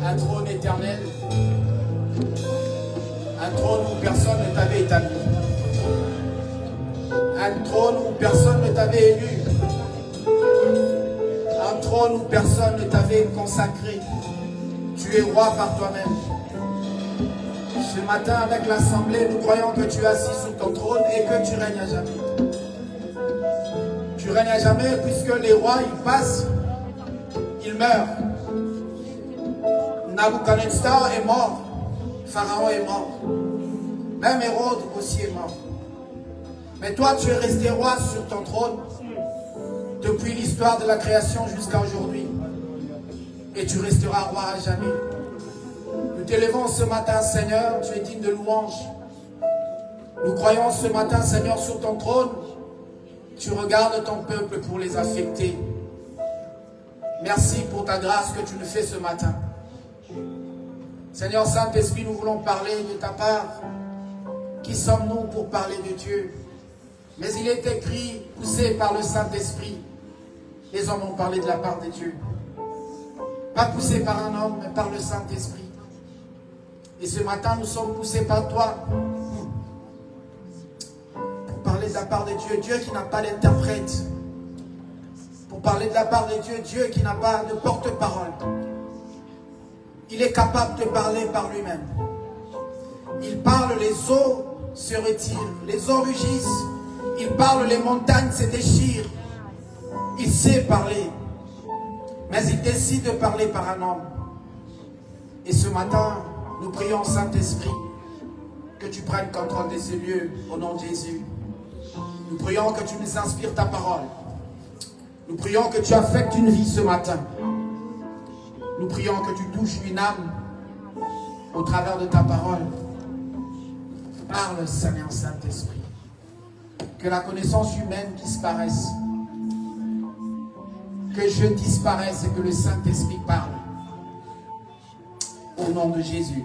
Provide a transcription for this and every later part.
un trône éternel, un trône où personne ne t'avait établi, un trône où personne ne t'avait élu, un trône où personne ne t'avait consacré. Tu es roi par toi-même. Ce matin, avec l'Assemblée, nous croyons que tu es assis sur ton trône et que tu règnes à jamais. Tu règnes à jamais puisque les rois, ils passent, ils meurent. Nabuchodonosor est mort, Pharaon est mort, même Hérode aussi est mort. Mais toi, tu es resté roi sur ton trône depuis l'histoire de la création jusqu'à aujourd'hui. Et tu resteras roi à jamais. Nous t'élevons ce matin, Seigneur, tu es digne de louange. Nous croyons ce matin, Seigneur, sur ton trône, tu regardes ton peuple pour les affecter. Merci pour ta grâce que tu nous fais ce matin. Seigneur Saint-Esprit, nous voulons parler de ta part. Qui sommes-nous pour parler de Dieu? Mais il est écrit, poussé par le Saint-Esprit, les hommes ont parlé de la part de Dieu. Pas poussé par un homme, mais par le Saint-Esprit. Et ce matin, nous sommes poussés par toi pour parler de la part de Dieu. Dieu qui n'a pas d'interprète. Pour parler de la part de Dieu, Dieu qui n'a pas de porte-parole. Il est capable de parler par lui-même. Il parle, les eaux se retirent, les eaux rugissent. Il parle, les montagnes se déchirent. Il sait parler. Mais il décide de parler par un homme. Et ce matin, nous prions, Saint-Esprit, que tu prennes contrôle de ces lieux au nom de Jésus. Nous prions que tu nous inspires ta parole. Nous prions que tu affectes une vie ce matin. Nous prions que tu touches une âme au travers de ta parole. Parle, Seigneur Saint-Esprit. Que la connaissance humaine disparaisse. Que je disparaisse et que le Saint-Esprit parle. Au nom de Jésus.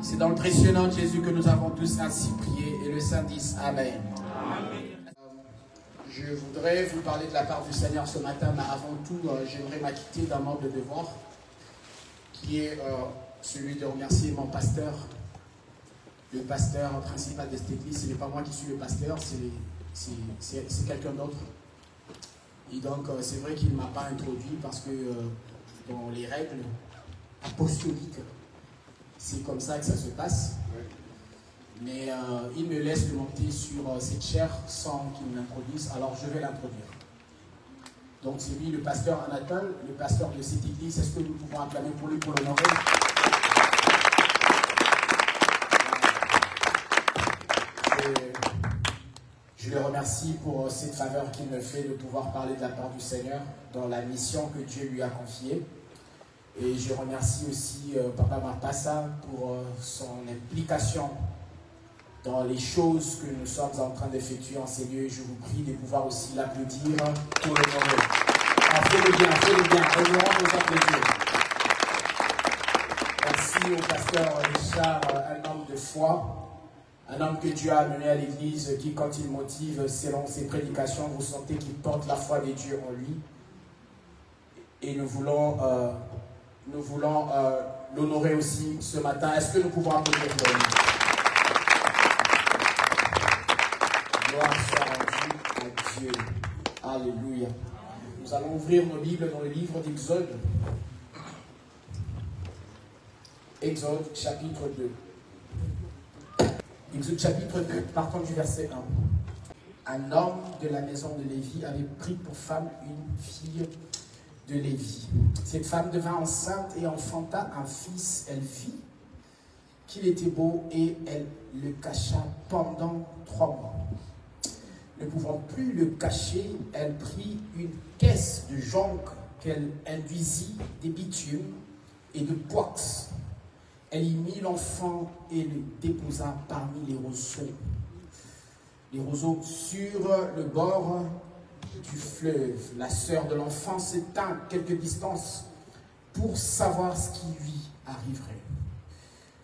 C'est dans le précieux nom de Jésus que nous avons tous ainsi prié. Et le Saint dise Amen. Je voudrais vous parler de la part du Seigneur ce matin, mais avant tout, j'aimerais m'acquitter d'un ordre de devoir, qui est celui de remercier mon pasteur, le pasteur principal de cette église. Ce n'est pas moi qui suis le pasteur, c'est quelqu'un d'autre. Et donc, c'est vrai qu'il ne m'a pas introduit parce que dans les règles apostoliques, c'est comme ça que ça se passe. Mais il me laisse monter sur cette chaire sans qu'il m'introduise, alors je vais l'introduire. Donc c'est lui le pasteur Anatole, le pasteur de cette église. Est-ce que nous pouvons acclamer pour lui pour l'honorer? Je le remercie pour cette faveur qu'il me fait de pouvoir parler de la part du Seigneur dans la mission que Dieu lui a confiée. Et je remercie aussi Papa Marpassa pour son implication dans les choses que nous sommes en train d'effectuer en ces lieux. Je vous prie de pouvoir aussi l'applaudir pour l'honorer. Fais-le bien, honorons nos applaudissements. Merci au pasteur Richard, un homme de foi, un homme que Dieu a amené à l'église, qui quand il motive selon ses prédications, vous sentez qu'il porte la foi de Dieu en lui. Et nous voulons l'honorer aussi ce matin. Est-ce que nous pouvons applaudir pour lui? Gloire soit rendue à Dieu. Alléluia. Nous allons ouvrir nos Bibles dans le livre d'Exode. Exode chapitre 2. Exode chapitre 2, partons du verset 1. Un homme de la maison de Lévi avait pris pour femme une fille de Lévi. Cette femme devint enceinte et enfanta un fils. Elle vit qu'il était beau et elle le cacha pendant 3 mois. Ne pouvant plus le cacher, elle prit une caisse de jonc qu'elle induisit des bitumes et de poix. Elle y mit l'enfant et le déposa parmi les roseaux. Les roseaux sur le bord du fleuve. La sœur de l'enfant se tint quelque distance pour savoir ce qui lui arriverait.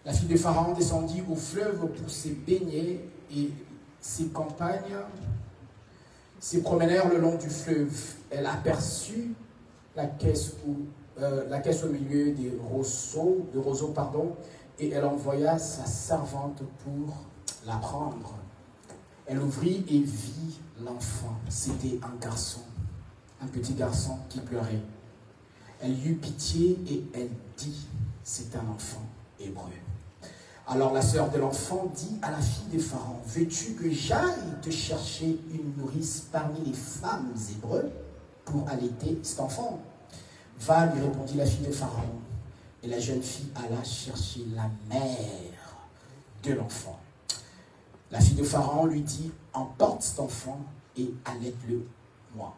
La fille de Pharaon descendit au fleuve pour se baigner et ses compagnes se promenèrent le long du fleuve. Elle aperçut la caisse où la caisse au milieu des roseaux, pardon, et elle envoya sa servante pour la prendre. Elle ouvrit et vit l'enfant. C'était un garçon, un petit garçon qui pleurait. Elle eut pitié et elle dit, c'est un enfant hébreu. Alors la sœur de l'enfant dit à la fille de Pharaon, veux-tu que j'aille te chercher une nourrice parmi les femmes hébreues pour allaiter cet enfant? Va, lui répondit la fille de Pharaon. Et la jeune fille alla chercher la mère de l'enfant. La fille de Pharaon lui dit, emporte cet enfant et allaite-le moi.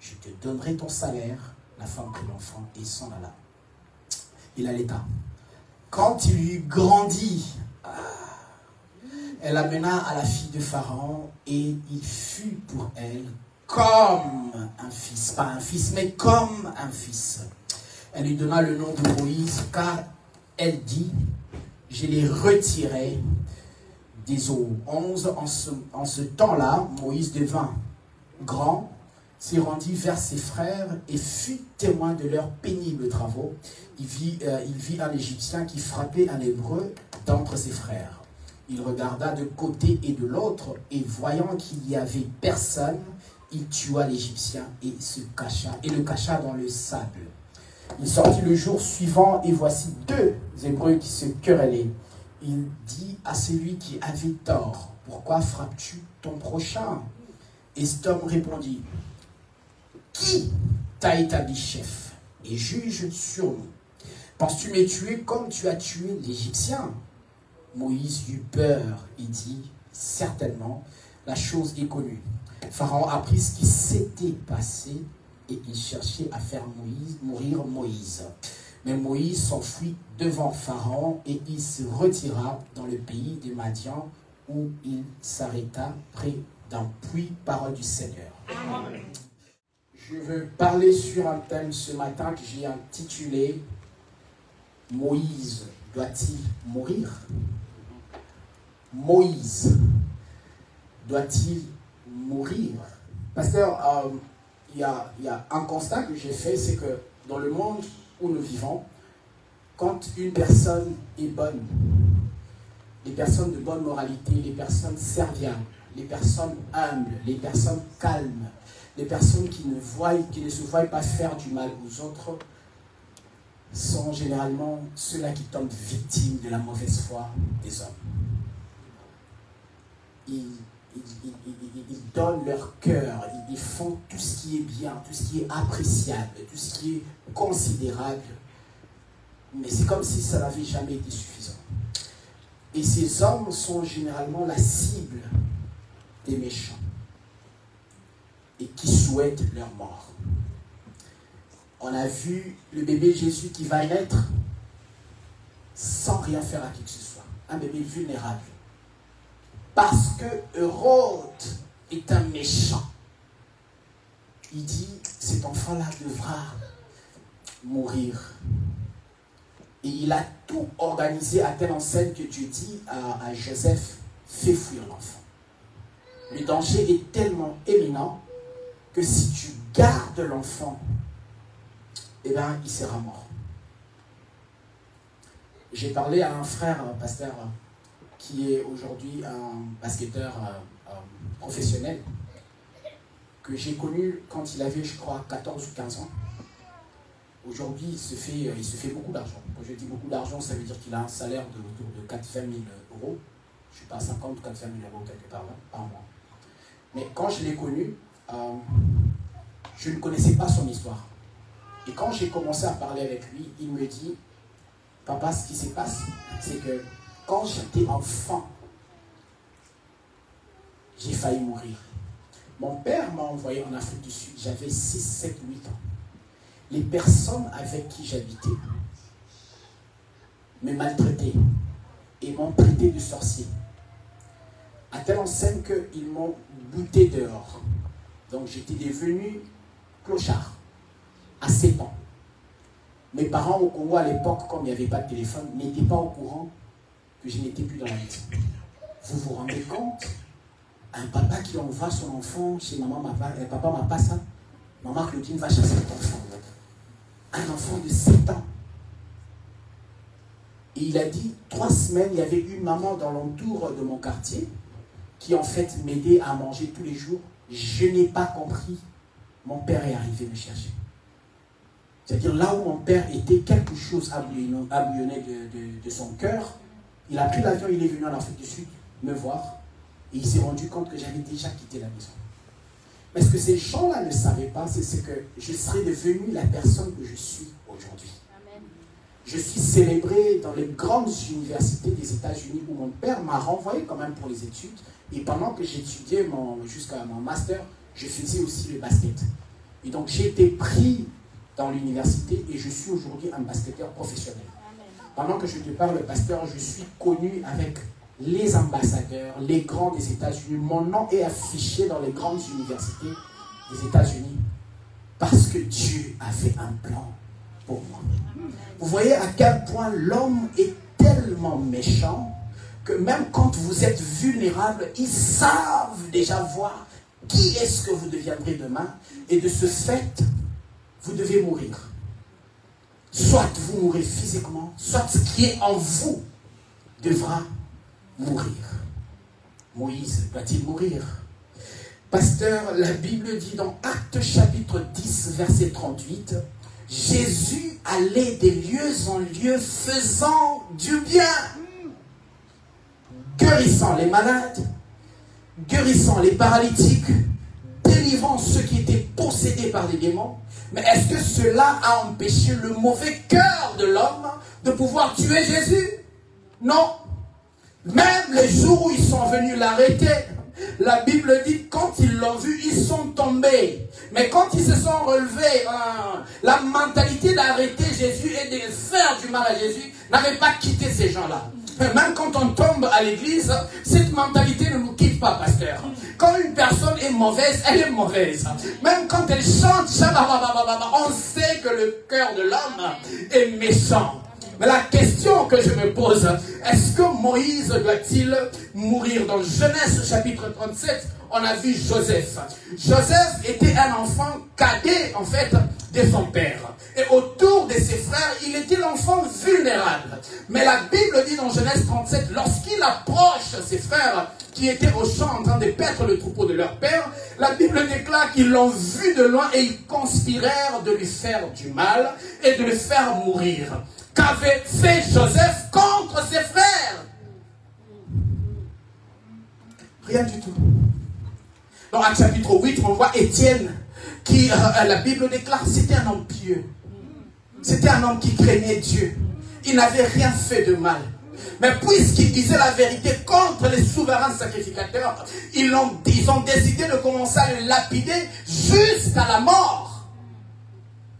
Je te donnerai ton salaire. La femme prit l'enfant et s'en alla. Il allaita. Quand il eut grandi, elle amena à la fille de Pharaon et il fut pour elle comme un fils. Pas un fils, mais comme un fils. Elle lui donna le nom de Moïse, car elle dit, je l'ai retiré des eaux. 11. En ce temps-là, Moïse devint grand, s'y rendit vers ses frères et fut témoin de leurs pénibles travaux. Il vit un Égyptien qui frappait un Hébreu d'entre ses frères. Il regarda de côté et de l'autre, et voyant qu'il n'y avait personne, il tua l'Égyptien et le cacha dans le sable. Il sortit le jour suivant, et voici 2 Hébreux qui se querellaient. Il dit à celui qui avait tort, « Pourquoi frappes-tu ton prochain ?» Et cet homme répondit, « Qui t'a établi chef et juge sur nous? Penses-tu me tuer comme tu as tué l'Égyptien ?» Moïse eut peur et dit, « Certainement, la chose est connue. » Pharaon apprit ce qui s'était passé et il cherchait à faire mourir Moïse. Mais Moïse s'enfuit devant Pharaon et il se retira dans le pays de Madian où il s'arrêta près d'un puits, parole du Seigneur. Amen. Je veux parler sur un thème ce matin que j'ai intitulé « Moïse doit-il mourir ?» Moïse doit-il mourir? Pasteur, il y a un constat que j'ai fait, c'est que dans le monde où nous vivons, quand une personne est bonne, les personnes de bonne moralité, les personnes serviables, les personnes humbles, les personnes calmes, les personnes qui ne se voient pas faire du mal aux autres, sont généralement ceux-là qui tombent victimes de la mauvaise foi des hommes. Ils donnent leur cœur, ils font tout ce qui est bien, tout ce qui est appréciable, tout ce qui est considérable. Mais c'est comme si ça n'avait jamais été suffisant. Et ces hommes sont généralement la cible des méchants et qui souhaitent leur mort. On a vu le bébé Jésus qui va naître sans rien faire à qui que ce soit. Un bébé vulnérable. Parce que Hérode est un méchant. Il dit, cet enfant-là devra mourir. Et il a tout organisé à telle enseigne que Dieu dit à Joseph, fais fuir l'enfant. Le danger est tellement éminent que si tu gardes l'enfant, eh bien, il sera mort. J'ai parlé à un frère, pasteur, qui est aujourd'hui un basketteur professionnel, que j'ai connu quand il avait, je crois, 14 ou 15 ans. Aujourd'hui, il se fait beaucoup d'argent. Quand je dis beaucoup d'argent, ça veut dire qu'il a un salaire autour de 4-20 000 euros. Je ne sais pas, 50 ou 4-20 000 euros quelque part là, par mois. Mais quand je l'ai connu, je ne connaissais pas son histoire. Et quand j'ai commencé à parler avec lui, il me dit, papa, ce qui se passe, c'est que quand j'étais enfant, j'ai failli mourir. Mon père m'a envoyé en Afrique du Sud, j'avais 6, 7, 8 ans. Les personnes avec qui j'habitais me maltraitaient et m'ont traité de sorcier. À telle enseigne qu'ils m'ont bouté dehors. Donc j'étais devenu clochard à 7 ans. Mes parents au Congo à l'époque, comme il n'y avait pas de téléphone, n'étaient pas au courant que je n'étais plus dans la maison. Vous vous rendez compte? Un papa qui envoie son enfant chez maman, papa m'a pas ça. Maman Claudine va chasser ton enfant. un enfant de 7 ans. Et il a dit, 3 semaines, il y avait une maman dans l'entour de mon quartier qui en fait m'aidait à manger tous les jours. Je n'ai pas compris. Mon père est arrivé me chercher. C'est-à-dire là où mon père était, quelque chose a bouillonné de son cœur. Il a pris l'avion, il est venu en Afrique du Sud me voir. Et il s'est rendu compte que j'avais déjà quitté la maison. Mais ce que ces gens-là ne savaient pas, c'est que je serais devenu la personne que je suis aujourd'hui. Je suis célébré dans les grandes universités des États-Unis où mon père m'a renvoyé quand même pour les études. Et pendant que j'étudiais jusqu'à mon master, je faisais aussi le basket. Et donc j'ai été pris dans l'université et je suis aujourd'hui un basketteur professionnel. Pendant que je te parle, pasteur, je suis connu avec les ambassadeurs, les grands des États-Unis. Mon nom est affiché dans les grandes universités des États-Unis parce que Dieu avait un plan pour moi. Vous voyez à quel point l'homme est tellement méchant que même quand vous êtes vulnérable, ils savent déjà voir qui est-ce que vous deviendrez demain. Et de ce fait, vous devez mourir. Soit vous mourrez physiquement, soit ce qui est en vous devra mourir. Moïse doit-il mourir? Pasteur, la Bible dit dans Actes chapitre 10, verset 38, Jésus allait des lieux en lieux faisant du bien, guérissant les malades, guérissant les paralytiques, délivrant ceux qui étaient possédés par les démons. Mais est-ce que cela a empêché le mauvais cœur de l'homme de pouvoir tuer Jésus? Non. Même les jours où ils sont venus l'arrêter, la Bible dit quand ils l'ont vu, ils sont tombés. Mais quand ils se sont relevés, la mentalité d'arrêter Jésus et de faire du mal à Jésus n'avait pas quitté ces gens-là. Même quand on tombe à l'église, cette mentalité ne nous quitte pas, pasteur. Quand une personne est mauvaise, elle est mauvaise. Même quand elle chante, on sait que le cœur de l'homme est méchant. Mais la question que je me pose, est-ce que Moïse doit-il mourir? Dans Genèse chapitre 37, on a vu Joseph. Joseph était un enfant cadet, en fait, de son père. Et autour de ses frères, il était l'enfant vulnérable. Mais la Bible dit dans Genèse 37, lorsqu'il approche ses frères qui étaient au champ en train de paître le troupeau de leur père, la Bible déclare qu'ils l'ont vu de loin et ils conspirèrent de lui faire du mal et de le faire mourir. Qu'avait fait Joseph contre ses frères? Rien du tout. Dans Actes chapitre 8, on voit Étienne qui, la Bible déclare, c'était un homme pieux. C'était un homme qui craignait Dieu. Il n'avait rien fait de mal. Mais puisqu'il disait la vérité contre les souverains sacrificateurs, ils ont décidé de commencer à le lapider jusqu'à la mort.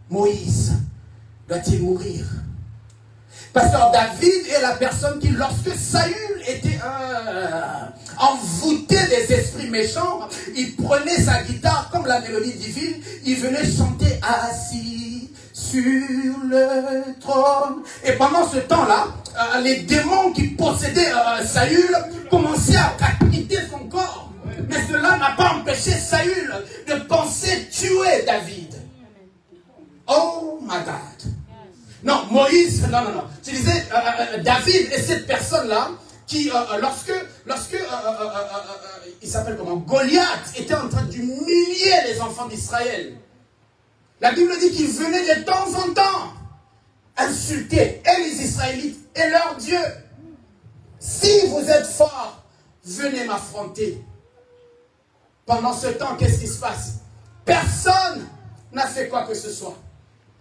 Moïse doit-il mourir? Pasteur David est la personne qui, lorsque Saül était envoûté des esprits méchants, il prenait sa guitare comme la mélodie divine, il venait chanter assis sur le trône. Et pendant ce temps-là, les démons qui possédaient Saül commençaient à quitter son corps. Mais cela n'a pas empêché Saül de penser tuer David. Oh my God. Non, Moïse, non. Je disais, David est cette personne-là qui, lorsque il s'appelle comment, Goliath était en train d'humilier les enfants d'Israël. La Bible dit qu'il venait de temps en temps insulter et les Israélites et leur Dieu. Si vous êtes forts, venez m'affronter. Pendant ce temps, qu'est-ce qui se passe? Personne n'a fait quoi que ce soit.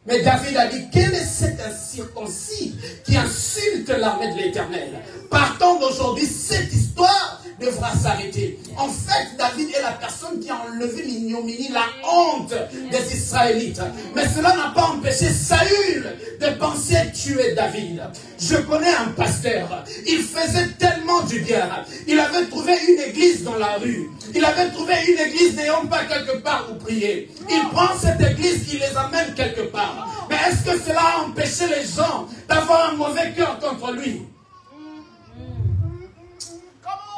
Mais David a dit, quel est cet incirconcis qui insulte l'armée de l'Éternel? Partant d'aujourd'hui, cette histoire devra s'arrêter. En fait, David est la personne qui a enlevé l'ignominie, la honte des Israélites. Mais cela n'a pas empêché Saül de penser tuer David. Je connais un pasteur, il faisait tellement du bien. Il avait trouvé une église dans la rue. Il avait trouvé une église n'ayant pas quelque part où prier. Il prend cette église, il les amène quelque part. Mais est-ce que cela a empêché les gens d'avoir un mauvais cœur contre lui?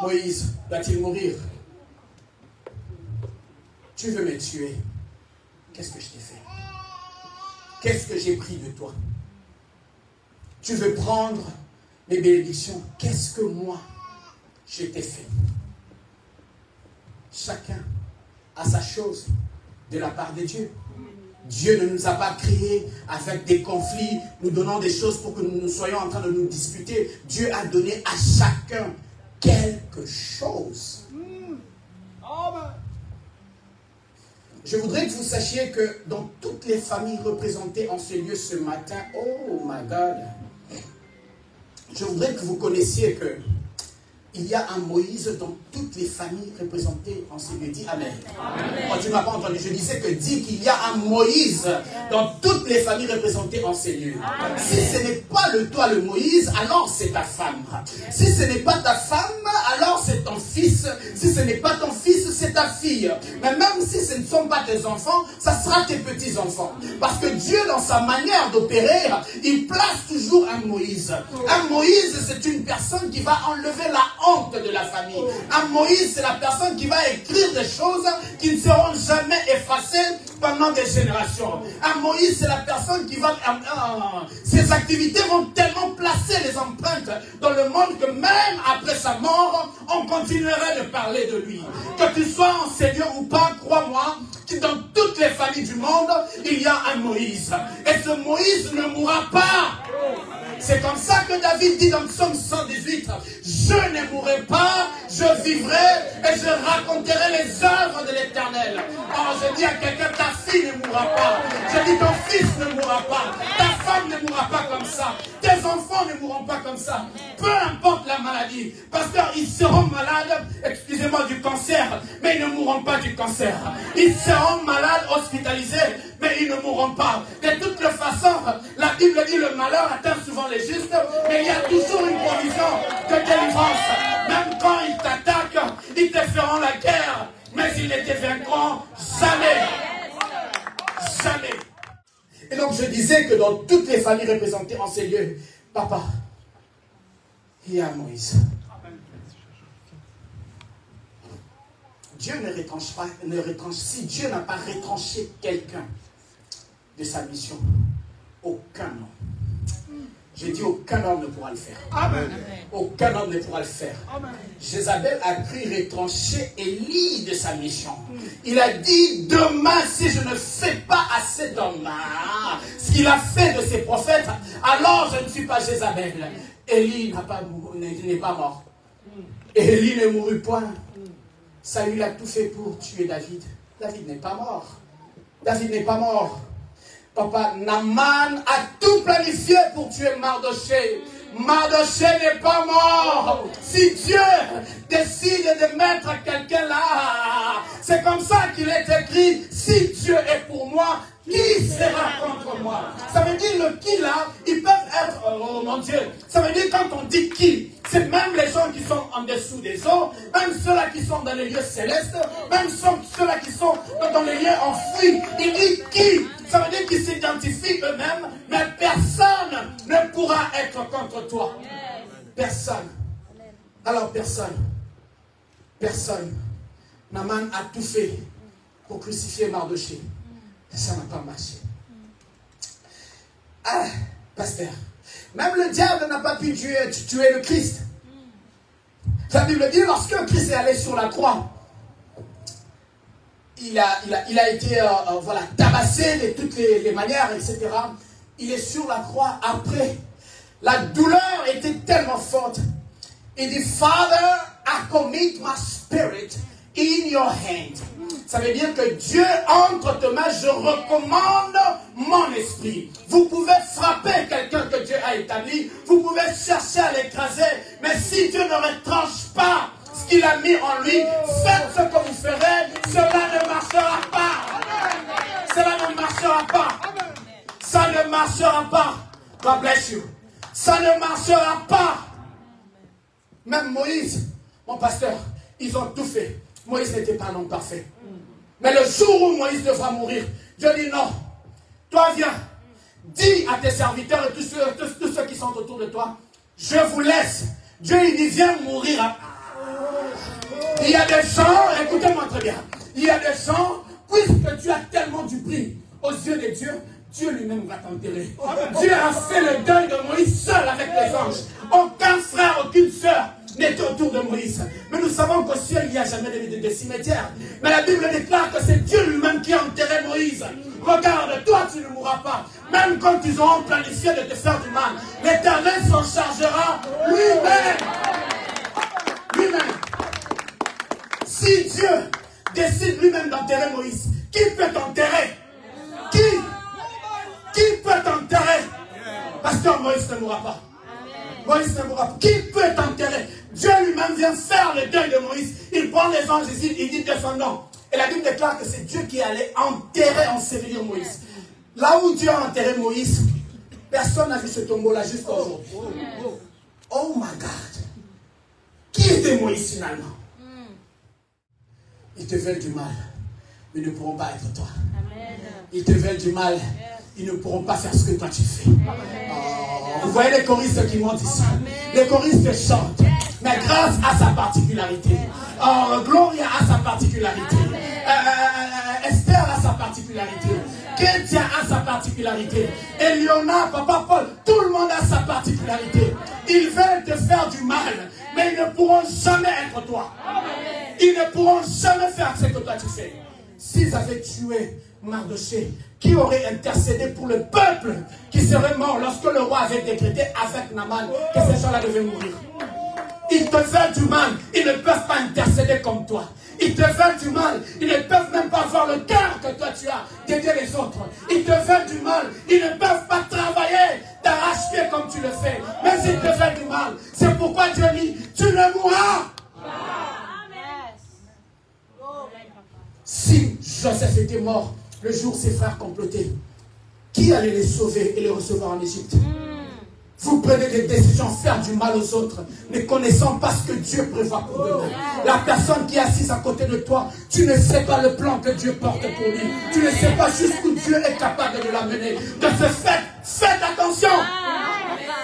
Moïse doit-il mourir? Tu veux me tuer? Qu'est-ce que je t'ai fait? qu'est-ce que j'ai pris de toi? Tu veux prendre mes bénédictions, qu'est-ce que moi, je t'ai fait? Chacun a sa chose de la part de Dieu. Dieu ne nous a pas créés avec des conflits, nous donnant des choses pour que nous soyons en train de nous disputer. Dieu a donné à chacun quelque chose. Je voudrais que vous sachiez que dans toutes les familles représentées en ce lieu ce matin, oh my God, je voudrais que vous connaissiez que il y a un Moïse dans toutes les familles représentées en ce lieu. Dis Amen. Amen. Oh, tu ne m'as pas entendu. Je disais que dis qu'il y a un Moïse dans toutes les familles représentées en ces lieux. Amen. Si ce n'est pas toi le Moïse, alors c'est ta femme. Si ce n'est pas ta femme, alors c'est ton fils. Si ce n'est pas ton fils, c'est ta fille. Mais même si ce ne sont pas tes enfants, ça sera tes petits-enfants. Parce que Dieu, dans sa manière d'opérer, il place toujours un Moïse. Un Moïse, c'est une personne qui va enlever la honte de la famille. Un Moïse, c'est la personne qui va écrire des choses qui ne seront jamais effacées pendant des générations. Un Moïse, c'est la personne qui va... ses activités vont tellement placer les empreintes dans le monde que même après sa mort, on continuerait de parler de lui. Que tu sois enseignant ou pas, crois-moi, que dans toutes les familles du monde, il y a un Moïse. Et ce Moïse ne mourra pas. C'est comme ça que David dit dans le psaume 118, je ne mourrai pas, je vivrai et je raconterai les œuvres de l'Éternel. Oh, je dis à quelqu'un, ta fille ne mourra pas. Je dis ton fils ne mourra pas. Ta femme ne mourra pas comme ça. Tes enfants ne mourront pas comme ça. Peu importe la maladie. Pasteur, ils seront malades, excusez-moi, du cancer, mais ils ne mourront pas du cancer. Ils seront malades, hospitalisés, mais ils ne mourront pas. De toute façon, la Bible dit le malheur atteint souvent les justes, mais il y a toujours une provision de délivrance. Même quand ils t'attaquent, ils te feront la guerre, mais ils ne te vaincront jamais. Jamais. Et donc je disais que dans toutes les familles représentées en ces lieux, papa, il y a Moïse. Dieu ne retranche pas, si Dieu n'a pas retranché quelqu'un de sa mission, aucun homme. J'ai dit aucun homme ne pourra le faire. Amen. Aucun homme ne pourra le faire. Amen. Jézabel a cru retrancher Élie de sa mission. Il a dit, demain, si je ne fais pas assez d'hommes, ce qu'il a fait de ses prophètes, alors je ne suis pas Jézabel. Élie n'est pas mort. Élie ne mourut point. Saül a tout fait pour tuer David. David n'est pas mort. David n'est pas mort. Papa, Naaman a tout planifié pour tuer Mardoché. Mardoché n'est pas mort. Si Dieu décide de mettre quelqu'un là, c'est comme ça qu'il est écrit, si Dieu est pour moi, qui sera contre moi? Ça veut dire le qui là, ils peuvent être, oh mon Dieu, ça veut dire quand on dit qui, c'est même les gens qui sont en dessous des eaux, même ceux-là qui sont dans les lieux célestes, même ceux-là qui sont dans les lieux enfouis. Il dit qui? Ça veut dire qu'ils s'identifient eux-mêmes, mais personne ne pourra être contre toi. Personne. Alors personne. Personne. Naaman a tout fait pour crucifier Mardoché. Ça n'a pas marché. Ah, pasteur. Même le diable n'a pas pu tuer le Christ. La Bible dit, lorsque Christ est allé sur la croix, il a été voilà, tabassé de toutes les manières, etc. Il est sur la croix après. La douleur était tellement forte. Il dit, Father, I commit my spirit in your hand. Ça veut dire que Dieu, entre tes mains, je recommande mon esprit. Vous pouvez frapper quelqu'un que Dieu a établi. Vous pouvez chercher à l'écraser. Mais si Dieu ne retranche pas ce qu'il a mis en lui, faites ce que vous ferez. Cela ne marchera pas. Cela ne marchera pas. Ça ne marchera pas. God bless you. Ça ne marchera pas. Même Moïse, mon pasteur, ils ont tout fait. Moïse n'était pas un homme parfait. Mais le jour où Moïse devra mourir, Dieu dit non. Toi viens, dis à tes serviteurs et tous ceux qui sont autour de toi, je vous laisse. Dieu il dit viens mourir. Il y a des gens, écoutez-moi très bien, il y a des gens, puisque tu as tellement du prix aux yeux de Dieu, Dieu lui-même va t'enterrer. Dieu a fait le deuil de Moïse seul avec les anges. Aucun frère, aucune sœur n'était autour de Moïse. Mais nous savons qu'au ciel, il n'y a jamais de cimetière. Mais la Bible déclare que c'est Dieu lui-même qui a enterré Moïse. Regarde, toi tu ne mourras pas. Même quand ils auront planifié de te faire du mal, l'Éternel s'en chargera lui-même. Lui-même. Si Dieu décide lui-même d'enterrer Moïse, qui peut t'enterrer? Qui peut t'enterrer? Pasteur, Moïse ne mourra pas. Moïse ne mourra pas. Qui peut t'enterrer? Dieu lui-même vient faire le deuil de Moïse. Il prend les anges, il dit descendons. Et la Bible déclare que c'est Dieu qui allait enterrer, ensevelir Moïse. Là où Dieu a enterré Moïse, personne n'a vu ce tombeau-là jusqu'à aujourd'hui. Oh my God. Qui était Moïse finalement? Ils te veulent du mal, mais ils ne pourront pas être toi. Ils te veulent du mal, ils ne pourront pas faire ce que toi tu fais. Vous voyez les choristes qui montent ici. Les choristes chantent, mais grâce à sa particularité. Gloria a sa particularité. Esther a sa particularité. Kétia a sa particularité. Eliona, Papa Paul, tout le monde a sa particularité. Ils veulent te faire du mal, mais ils ne pourront jamais être toi. Ils ne pourront jamais faire ce que toi tu fais. S'ils avaient tué Mardoché, qui aurait intercédé pour le peuple qui serait mort lorsque le roi avait décrété avec Naaman que ces gens-là devaient mourir? Ils te veulent du mal, ils ne peuvent pas intercéder comme toi. Ils te veulent du mal, ils ne peuvent même pas avoir le cœur que toi tu as d'aider les autres. Ils te veulent du mal, ils ne peuvent pas travailler d'arrache-pied comme tu le fais. Mais ils te veulent du mal. C'est pourquoi Dieu dit, tu ne mourras. Si Joseph était mort le jour où ses frères complotaient, qui allait les sauver et les recevoir en Égypte? Vous prenez des décisions, faire du mal aux autres, ne connaissant pas ce que Dieu prévoit pour demain. La personne qui est assise à côté de toi, tu ne sais pas le plan que Dieu porte pour lui. Tu ne sais pas jusqu'où Dieu est capable de l'amener. De ce fait, faites attention.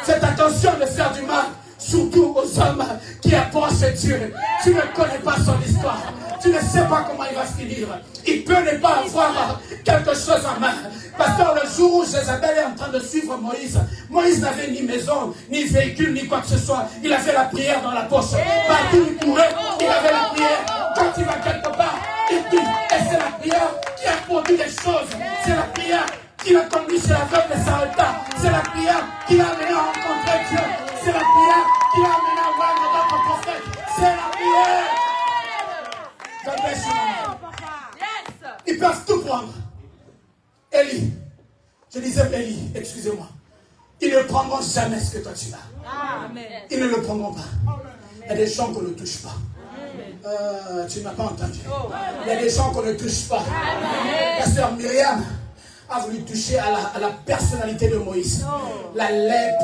Faites attention de faire du mal, surtout aux hommes qui approchent Dieu. Tu ne connais pas son histoire. Tu ne sais pas comment il va finir. Il peut ne pas avoir quelque chose en main. Pasteur, le jour où Jézabel est en train de suivre Moïse, Moïse n'avait ni maison, ni véhicule, ni quoi que ce soit. Il avait la prière dans la poche. Partout il courait, il avait la prière. Quand il va quelque part, il dit, et c'est la prière qui a produit des choses. C'est la prière qui l'a conduit chez l'aveugle de Sarepta. C'est la prière qui l'a amené à rencontrer Dieu. C'est la prière qui l'a amené à voir notre prophète. C'est la prière. Ils peuvent tout prendre. Élie, je disais Élie, excusez-moi. Ils ne prendront jamais ce que toi tu as. Ils ne le prendront pas. Il y a des gens qu'on ne touche pas. Tu n'as pas entendu. Il y a des gens qu'on ne touche pas. La sœur Myriam a voulu toucher à la personnalité de Moïse. La lèpre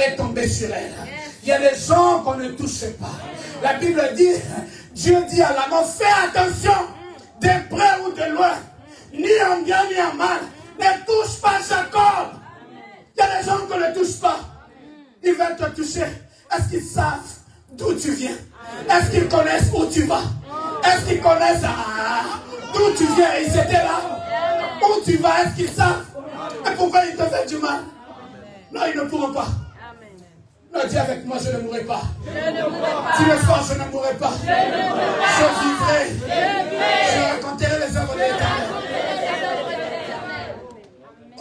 est tombée sur elle. Il y a des gens qu'on ne touche pas. La Bible dit, Dieu dit à l'amant, fais attention, de près ou de loin, ni en bien ni en mal, ne touche pas Jacob. Il y a des gens qu'on ne touche pas. Ils veulent te toucher. Est-ce qu'ils savent d'où tu viens? Est-ce qu'ils connaissent où tu vas? Est-ce qu'ils connaissent d'où tu viens? Ils étaient là. Où tu vas? Est-ce qu'ils savent? Et pourquoi ils te font du mal? Non, ils ne pourront pas. Non, dis avec moi, je ne mourrai pas. Dis le fort, je ne mourrai pas. Je vivrai. Je raconterai les œuvres de l'Éternel.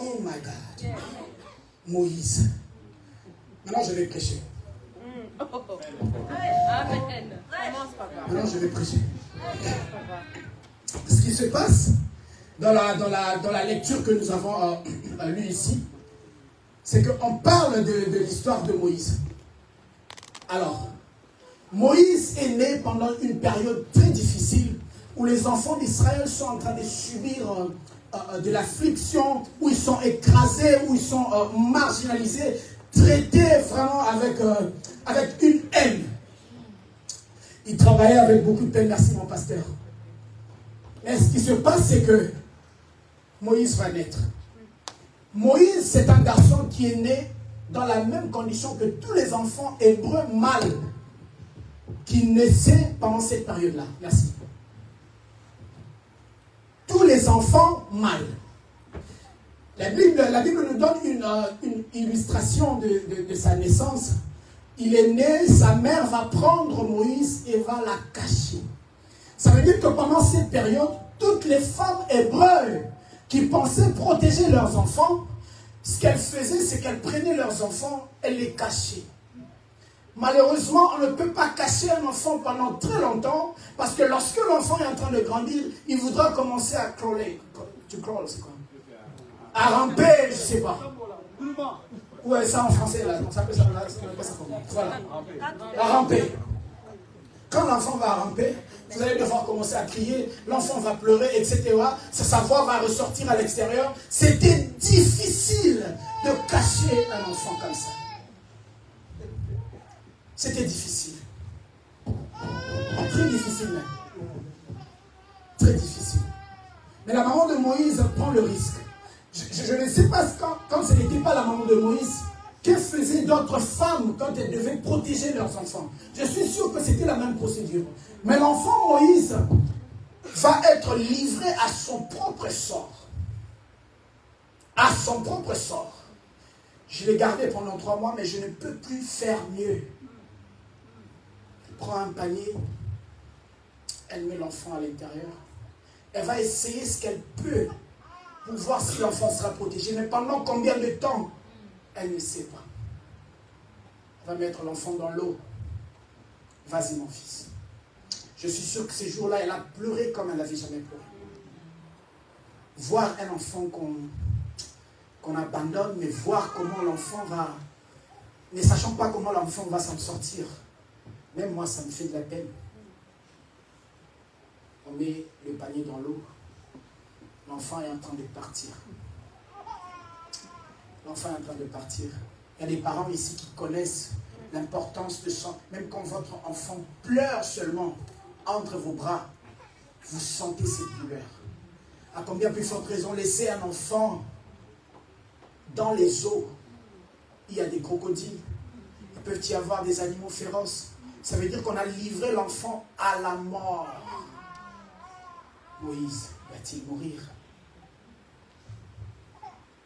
Oh my God. Moïse. Maintenant, je vais prêcher. Maintenant, je vais prêcher. Ce qui se passe dans la lecture que nous avons lue ici, c'est qu'on parle de l'histoire de Moïse. Alors, Moïse est né pendant une période très difficile où les enfants d'Israël sont en train de subir de l'affliction, où ils sont écrasés, où ils sont marginalisés, traités vraiment avec une haine. Ils travaillaient avec beaucoup de peine, merci mon pasteur. Mais ce qui se passe, c'est que Moïse va naître. Moïse, c'est un garçon qui est né dans la même condition que tous les enfants hébreux mâles qui naissaient pendant cette période-là. Merci. Tous tous les enfants mâles. La Bible nous donne une illustration de sa naissance. Il est né, sa mère va prendre Moïse et va la cacher. Ça veut dire que pendant cette période, toutes les femmes hébreues qui pensaient protéger leurs enfants, ce qu'elles faisaient, c'est qu'elles prenaient leurs enfants et les cachaient. Malheureusement, on ne peut pas cacher un enfant pendant très longtemps, parce que lorsque l'enfant est en train de grandir, il voudra commencer à crawler. Tu crawles, c'est quoi? À ramper, je ne sais pas. Ouais, ça en français, là. Donc ça peut ça comment? Voilà. À ramper. Quand l'enfant va ramper, vous allez devoir commencer à crier, l'enfant va pleurer, etc. Sa voix va ressortir à l'extérieur. C'était difficile de cacher un enfant comme ça. C'était difficile. Très difficile même. Très difficile. Mais la maman de Moïse prend le risque. Je ne sais pas quand ce n'était pas la maman de Moïse, que faisaient d'autres femmes quand elles devaient protéger leurs enfants. Je suis sûr que c'était la même procédure. Mais l'enfant Moïse va être livré à son propre sort. À son propre sort. Je l'ai gardé pendant 3 mois, mais je ne peux plus faire mieux. Elle prend un panier, elle met l'enfant à l'intérieur. Elle va essayer ce qu'elle peut pour voir si l'enfant sera protégé. Mais pendant combien de temps? Elle ne sait pas. Elle va mettre l'enfant dans l'eau. Vas-y mon fils. Je suis sûr que ces jours-là, elle a pleuré comme elle n'avait jamais pleuré. Voir un enfant qu'on abandonne, mais voir comment l'enfant va... Ne sachant pas comment l'enfant va s'en sortir. Même moi, ça me fait de la peine. On met le panier dans l'eau. L'enfant est en train de partir. L'enfant est en train de partir. Il y a des parents ici qui connaissent l'importance de ça. Même quand votre enfant pleure seulement entre vos bras, vous sentez cette douleur. À combien plus forte raison laisser un enfant dans les eaux? Il y a des crocodiles. Il peut y avoir des animaux féroces. Ça veut dire qu'on a livré l'enfant à la mort. Moïse va-t-il mourir?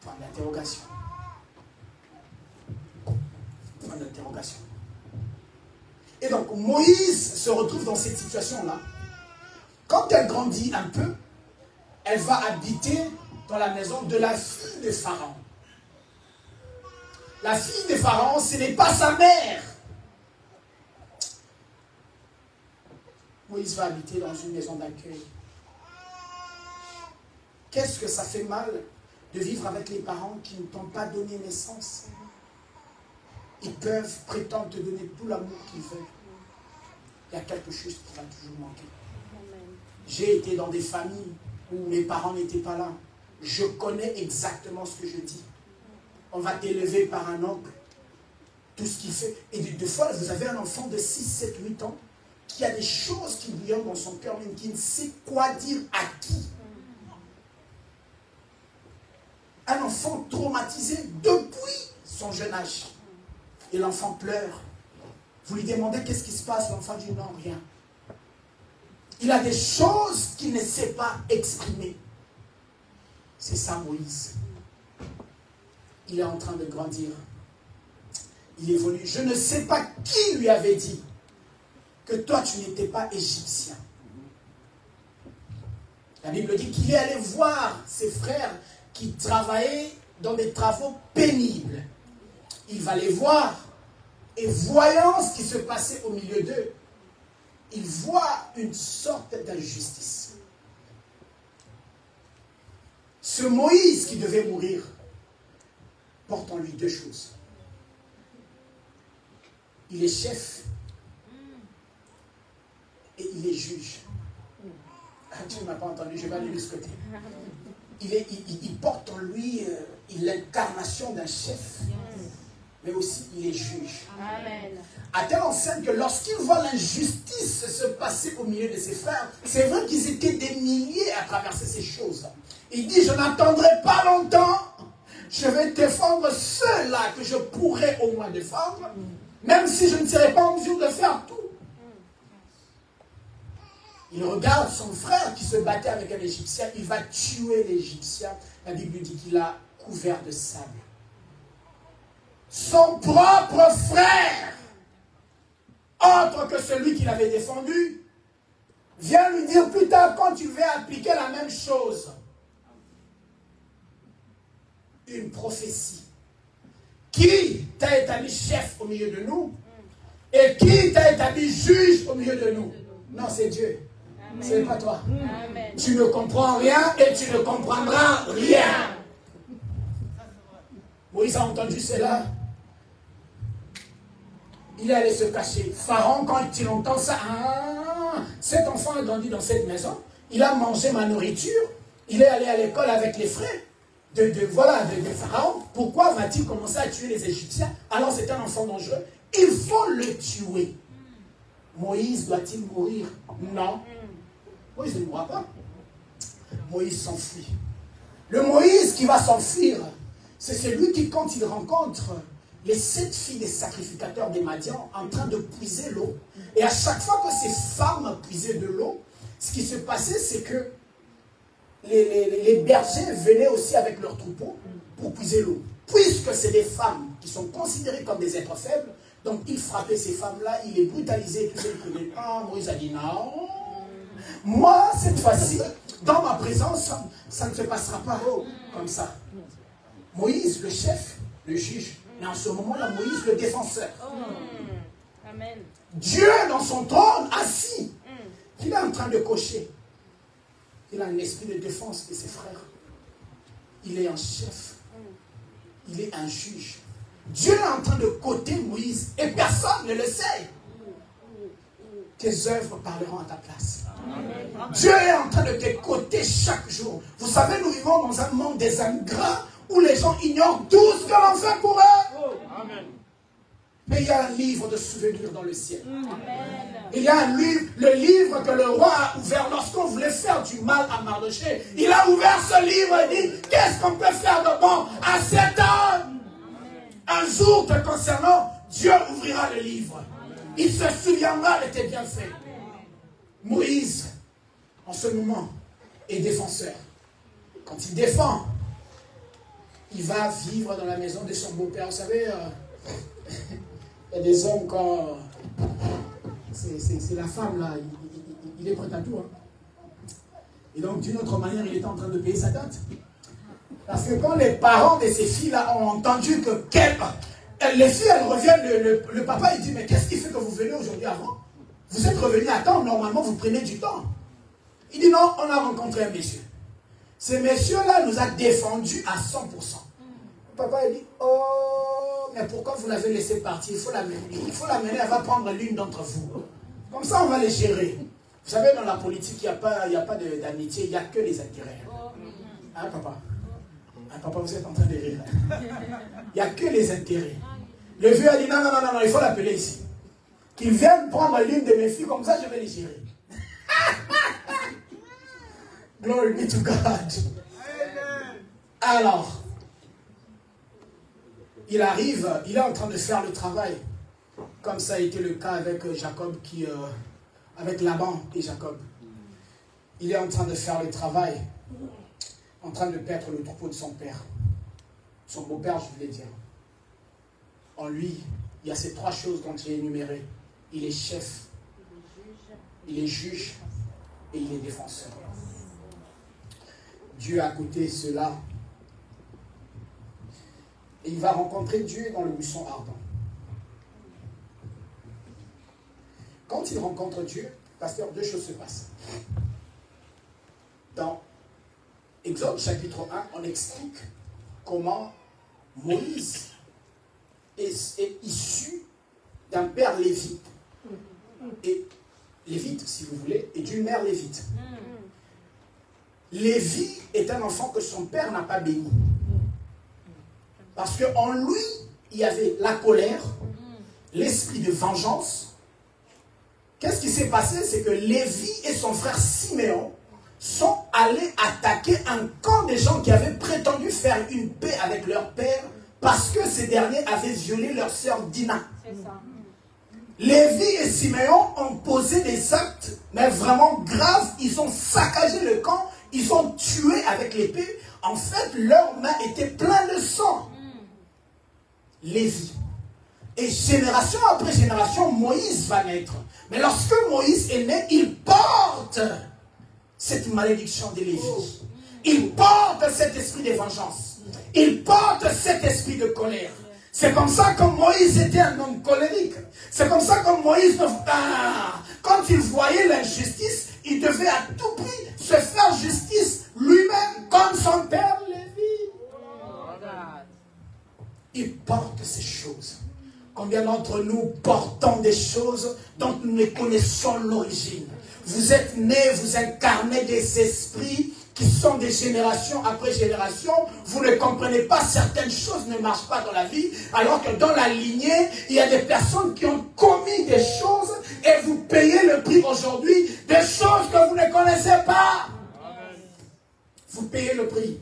Point d'interrogation. Point d'interrogation. Et donc, Moïse se retrouve dans cette situation-là. Quand elle grandit un peu, elle va habiter dans la maison de la fille de Pharaon. La fille de Pharaon, ce n'est pas sa mère. Moïse va habiter dans une maison d'accueil. Qu'est-ce que ça fait mal de vivre avec les parents qui ne t'ont pas donné naissance? Ils peuvent prétendre te donner tout l'amour qu'ils veulent. Il y a quelque chose qui va toujours manquer. J'ai été dans des familles où mes parents n'étaient pas là. Je connais exactement ce que je dis. On va t'élever par un oncle. Tout ce qu'il fait. Et des fois, vous avez un enfant de 6, 7, 8 ans qui a des choses qui lui entrent dans son cœur, mais qui ne sait quoi dire à qui. Un enfant traumatisé depuis son jeune âge. Et l'enfant pleure. Vous lui demandez qu'est-ce qui se passe, l'enfant dit non, rien. Il a des choses qu'il ne sait pas exprimer. C'est ça Moïse. Il est en train de grandir. Il évolue. Je ne sais pas qui lui avait dit que toi tu n'étais pas égyptien. La Bible dit qu'il est allé voir ses frères qui travaillaient dans des travaux pénibles. Il va les voir et voyant ce qui se passait au milieu d'eux, il voit une sorte d'injustice. Ce Moïse qui devait mourir porte en lui 2 choses. Il est chef et il est juge. Ah, tu ne m'as pas entendu, je vais aller de ce côté. Il porte en lui l'incarnation d'un chef, mais aussi il est juge. Amen. À telle enseigne que lorsqu'il voit l'injustice se passer au milieu de ses frères, c'est vrai qu'ils étaient des milliers à traverser ces choses. Il dit, je n'attendrai pas longtemps, je vais défendre ceux-là que je pourrais au moins défendre, même si je ne serai pas en mesure de faire tout. Il regarde son frère qui se battait avec un Égyptien. Il va tuer l'Égyptien. La Bible dit qu'il a couvert de sable. Son propre frère, autre que celui qu'il avait défendu, vient lui dire plus tard, quand tu vas appliquer la même chose, une prophétie. Qui t'a établi chef au milieu de nous? Et qui t'a établi juge au milieu de nous? Non, c'est Dieu. Ce n'est pas toi. Amen. Tu ne comprends rien et tu ne comprendras rien. Moïse a entendu cela. Il est allé se cacher. Pharaon, quand il entend ça, cet enfant a grandi dans cette maison. Il a mangé ma nourriture. Il est allé à l'école avec les frères de Pharaon. Pourquoi va-t-il commencer à tuer les Égyptiens? Alors c'est un enfant dangereux. Il faut le tuer. Moïse doit-il mourir? Non. Moïse ne mourra pas. Moïse s'enfuit. Le Moïse qui va s'enfuir, c'est celui qui, quand il rencontre les 7 filles des sacrificateurs des Madians en train de puiser l'eau, et à chaque fois que ces femmes puisaient de l'eau, ce qui se passait, c'est que les bergers venaient aussi avec leurs troupeaux pour puiser l'eau. Puisque c'est des femmes qui sont considérées comme des êtres faibles, donc il frappait ces femmes-là, il les brutalisait, tout ça, il prenait. Moïse a dit non. Moi, cette fois-ci, dans ma présence, ça ne se passera pas comme ça. Moïse, le chef, le juge, mais en ce moment-là, Moïse, le défenseur. Amen. Dieu, dans son trône, assis, il est en train de cocher. Il a un esprit de défense de ses frères. Il est un chef. Il est un juge. Dieu est en train de coter Moïse et personne ne le sait. Tes œuvres parleront à ta place. Amen. Dieu est en train de te coter chaque jour. Vous savez, nous vivons dans un monde des ingrats où les gens ignorent tout ce que l'on fait pour eux. Amen. Mais il y a un livre de souvenirs dans le ciel. Amen. Il y a un livre, le livre que le roi a ouvert lorsqu'on voulait faire du mal à Mardochée. Il a ouvert ce livre et dit, qu'est-ce qu'on peut faire de bon à cet homme? Un jour te concernant, Dieu ouvrira le livre. Il se souviendra de tes bienfaits. Moïse, en ce moment, est défenseur. Quand il défend, il va vivre dans la maison de son beau-père. Vous savez, il y a des hommes quand... C'est la femme là, il est prêt à tout. Et donc, d'une autre manière, il est en train de payer sa dot. Parce que quand les parents de ces filles-là ont entendu que les filles, elles reviennent, le papa, il dit, mais qu'est-ce qui fait que vous venez aujourd'hui avant? Vous êtes revenus à temps, normalement, vous prenez du temps. Il dit, non, on a rencontré un monsieur. Ce monsieur-là nous a défendus à 100%. Le papa, il dit, oh, mais pourquoi vous l'avez laissé partir? Il faut l'amener. Il faut l'amener, elle va prendre l'une d'entre vous. Comme ça, on va les gérer. Vous savez, dans la politique, il n'y a pas d'amitié, il n'y a que les intérêts. Hein, papa? Ah, papa, vous êtes en train de rire. Il n'y a que les intérêts. Le vieux a dit, non, il faut l'appeler ici. Qu'il vienne prendre l'une de mes filles, comme ça, je vais les gérer. Glory be to God. Alors, il arrive, il est en train de faire le travail. Comme ça a été le cas avec Jacob, avec Laban et Jacob. Il est en train de faire le travail, en train de perdre le troupeau de son père. Son beau-père, je voulais dire. En lui, il y a ces 3 choses dont il est énuméré. Il est chef, il est juge et il est défenseur. Dieu a goûté cela. Et il va rencontrer Dieu dans le buisson ardent. Quand il rencontre Dieu, pasteur, 2 choses se passent. Dans Exode chapitre 1, on explique comment Moïse est issu d'un père lévite. Et lévite, si vous voulez, et d'une mère lévite. Lévi est un enfant que son père n'a pas béni. Parce qu'en lui, il y avait la colère, l'esprit de vengeance. Qu'est-ce qui s'est passé? C'est que Lévi et son frère Siméon sont allés attaquer un camp de gens qui avaient prétendu faire une paix avec leur père parce que ces derniers avaient violé leur sœur Dina. Lévi et Siméon ont posé des actes, mais vraiment graves. Ils ont saccagé le camp, ils ont tué avec l'épée. En fait, leurs mains étaient pleines de sang. Lévi. Et génération après génération, Moïse va naître. Mais lorsque Moïse est né, il porte cette malédiction de Lévi. Il porte cet esprit de vengeance. Il porte cet esprit de colère. C'est comme ça que Moïse était un homme colérique. C'est comme ça que Moïse, quand il voyait l'injustice, il devait à tout prix se faire justice lui-même, comme son père Lévi. Il porte ces choses. Combien d'entre nous portons des choses dont nous ne connaissons l'origine? Vous êtes nés, vous incarnez des esprits qui sont des générations après génération. Vous ne comprenez pas, certaines choses ne marchent pas dans la vie, alors que dans la lignée, il y a des personnes qui ont commis des choses et vous payez le prix aujourd'hui des choses que vous ne connaissez pas. Vous payez le prix.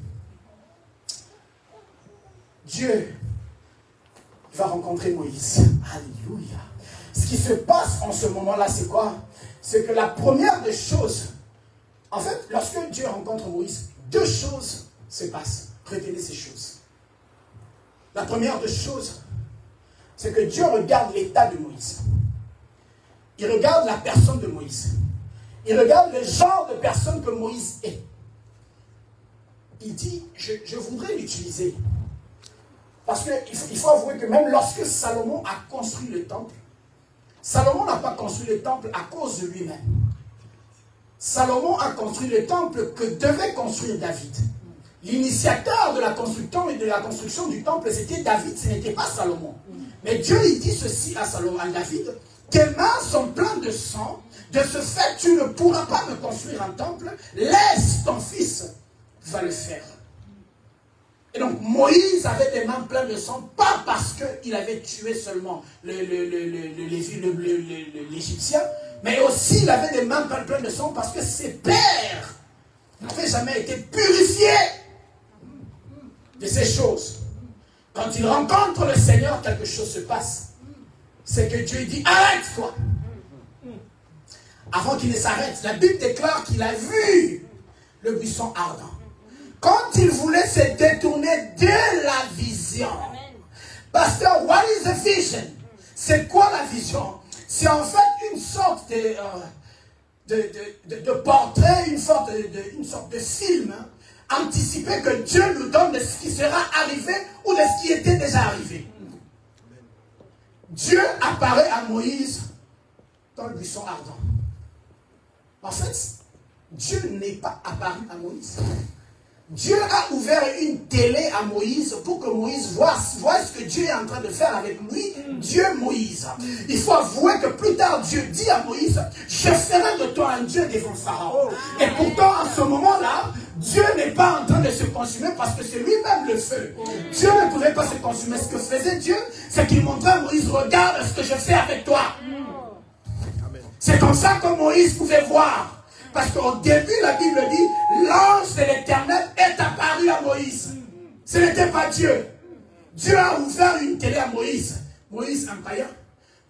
Dieu va rencontrer Moïse. Alléluia. Ce qui se passe en ce moment-là, c'est quoi? C'est que la première des choses, en fait, lorsque Dieu rencontre Moïse, deux choses se passent. Retenez ces choses. La première des choses, c'est que Dieu regarde l'état de Moïse. Il regarde la personne de Moïse. Il regarde le genre de personne que Moïse est. Il dit, je voudrais l'utiliser. Parce qu'il faut avouer que même lorsque Salomon a construit le temple, Salomon n'a pas construit le temple à cause de lui-même. Salomon a construit le temple que devait construire David. L'initiateur de la construction du temple, c'était David, ce n'était pas Salomon. Mais Dieu il dit ceci à Salomon, à David: tes mains sont pleines de sang, de ce fait tu ne pourras pas me construire un temple, laisse ton fils va le faire. Et donc Moïse avait des mains pleines de sang, pas parce qu'il avait tué seulement l'Égyptien, mais aussi il avait des mains pleines de sang parce que ses pères n'avaient jamais été purifiés de ces choses. Quand il rencontre le Seigneur, quelque chose se passe. C'est que Dieu dit, arrête-toi. Avant qu'il ne s'arrête, la Bible déclare qu'il a vu le buisson ardent. Quand il voulait se détourner de la vision. Pasteur, what is the vision? C'est quoi la vision? C'est en fait une sorte de portrait, une sorte de film anticipé que Dieu nous donne de ce qui sera arrivé ou de ce qui était déjà arrivé. Dieu apparaît à Moïse dans le buisson ardent. En fait, Dieu n'est pas apparu à Moïse. Dieu a ouvert une télé à Moïse pour que Moïse voit ce que Dieu est en train de faire avec lui, Dieu Moïse. Il faut avouer que plus tard, Dieu dit à Moïse, je ferai de toi un Dieu devant Pharaon. Et pourtant, à ce moment-là, Dieu n'est pas en train de se consumer parce que c'est lui-même le feu. Dieu ne pouvait pas se consumer. Ce que faisait Dieu, c'est qu'il montrait à Moïse, regarde ce que je fais avec toi. C'est comme ça que Moïse pouvait voir. Parce qu'au début, la Bible dit, l'ange de l'Éternel est apparu à Moïse. Ce n'était pas Dieu. Dieu a ouvert une télé à Moïse. Moïse, un païen.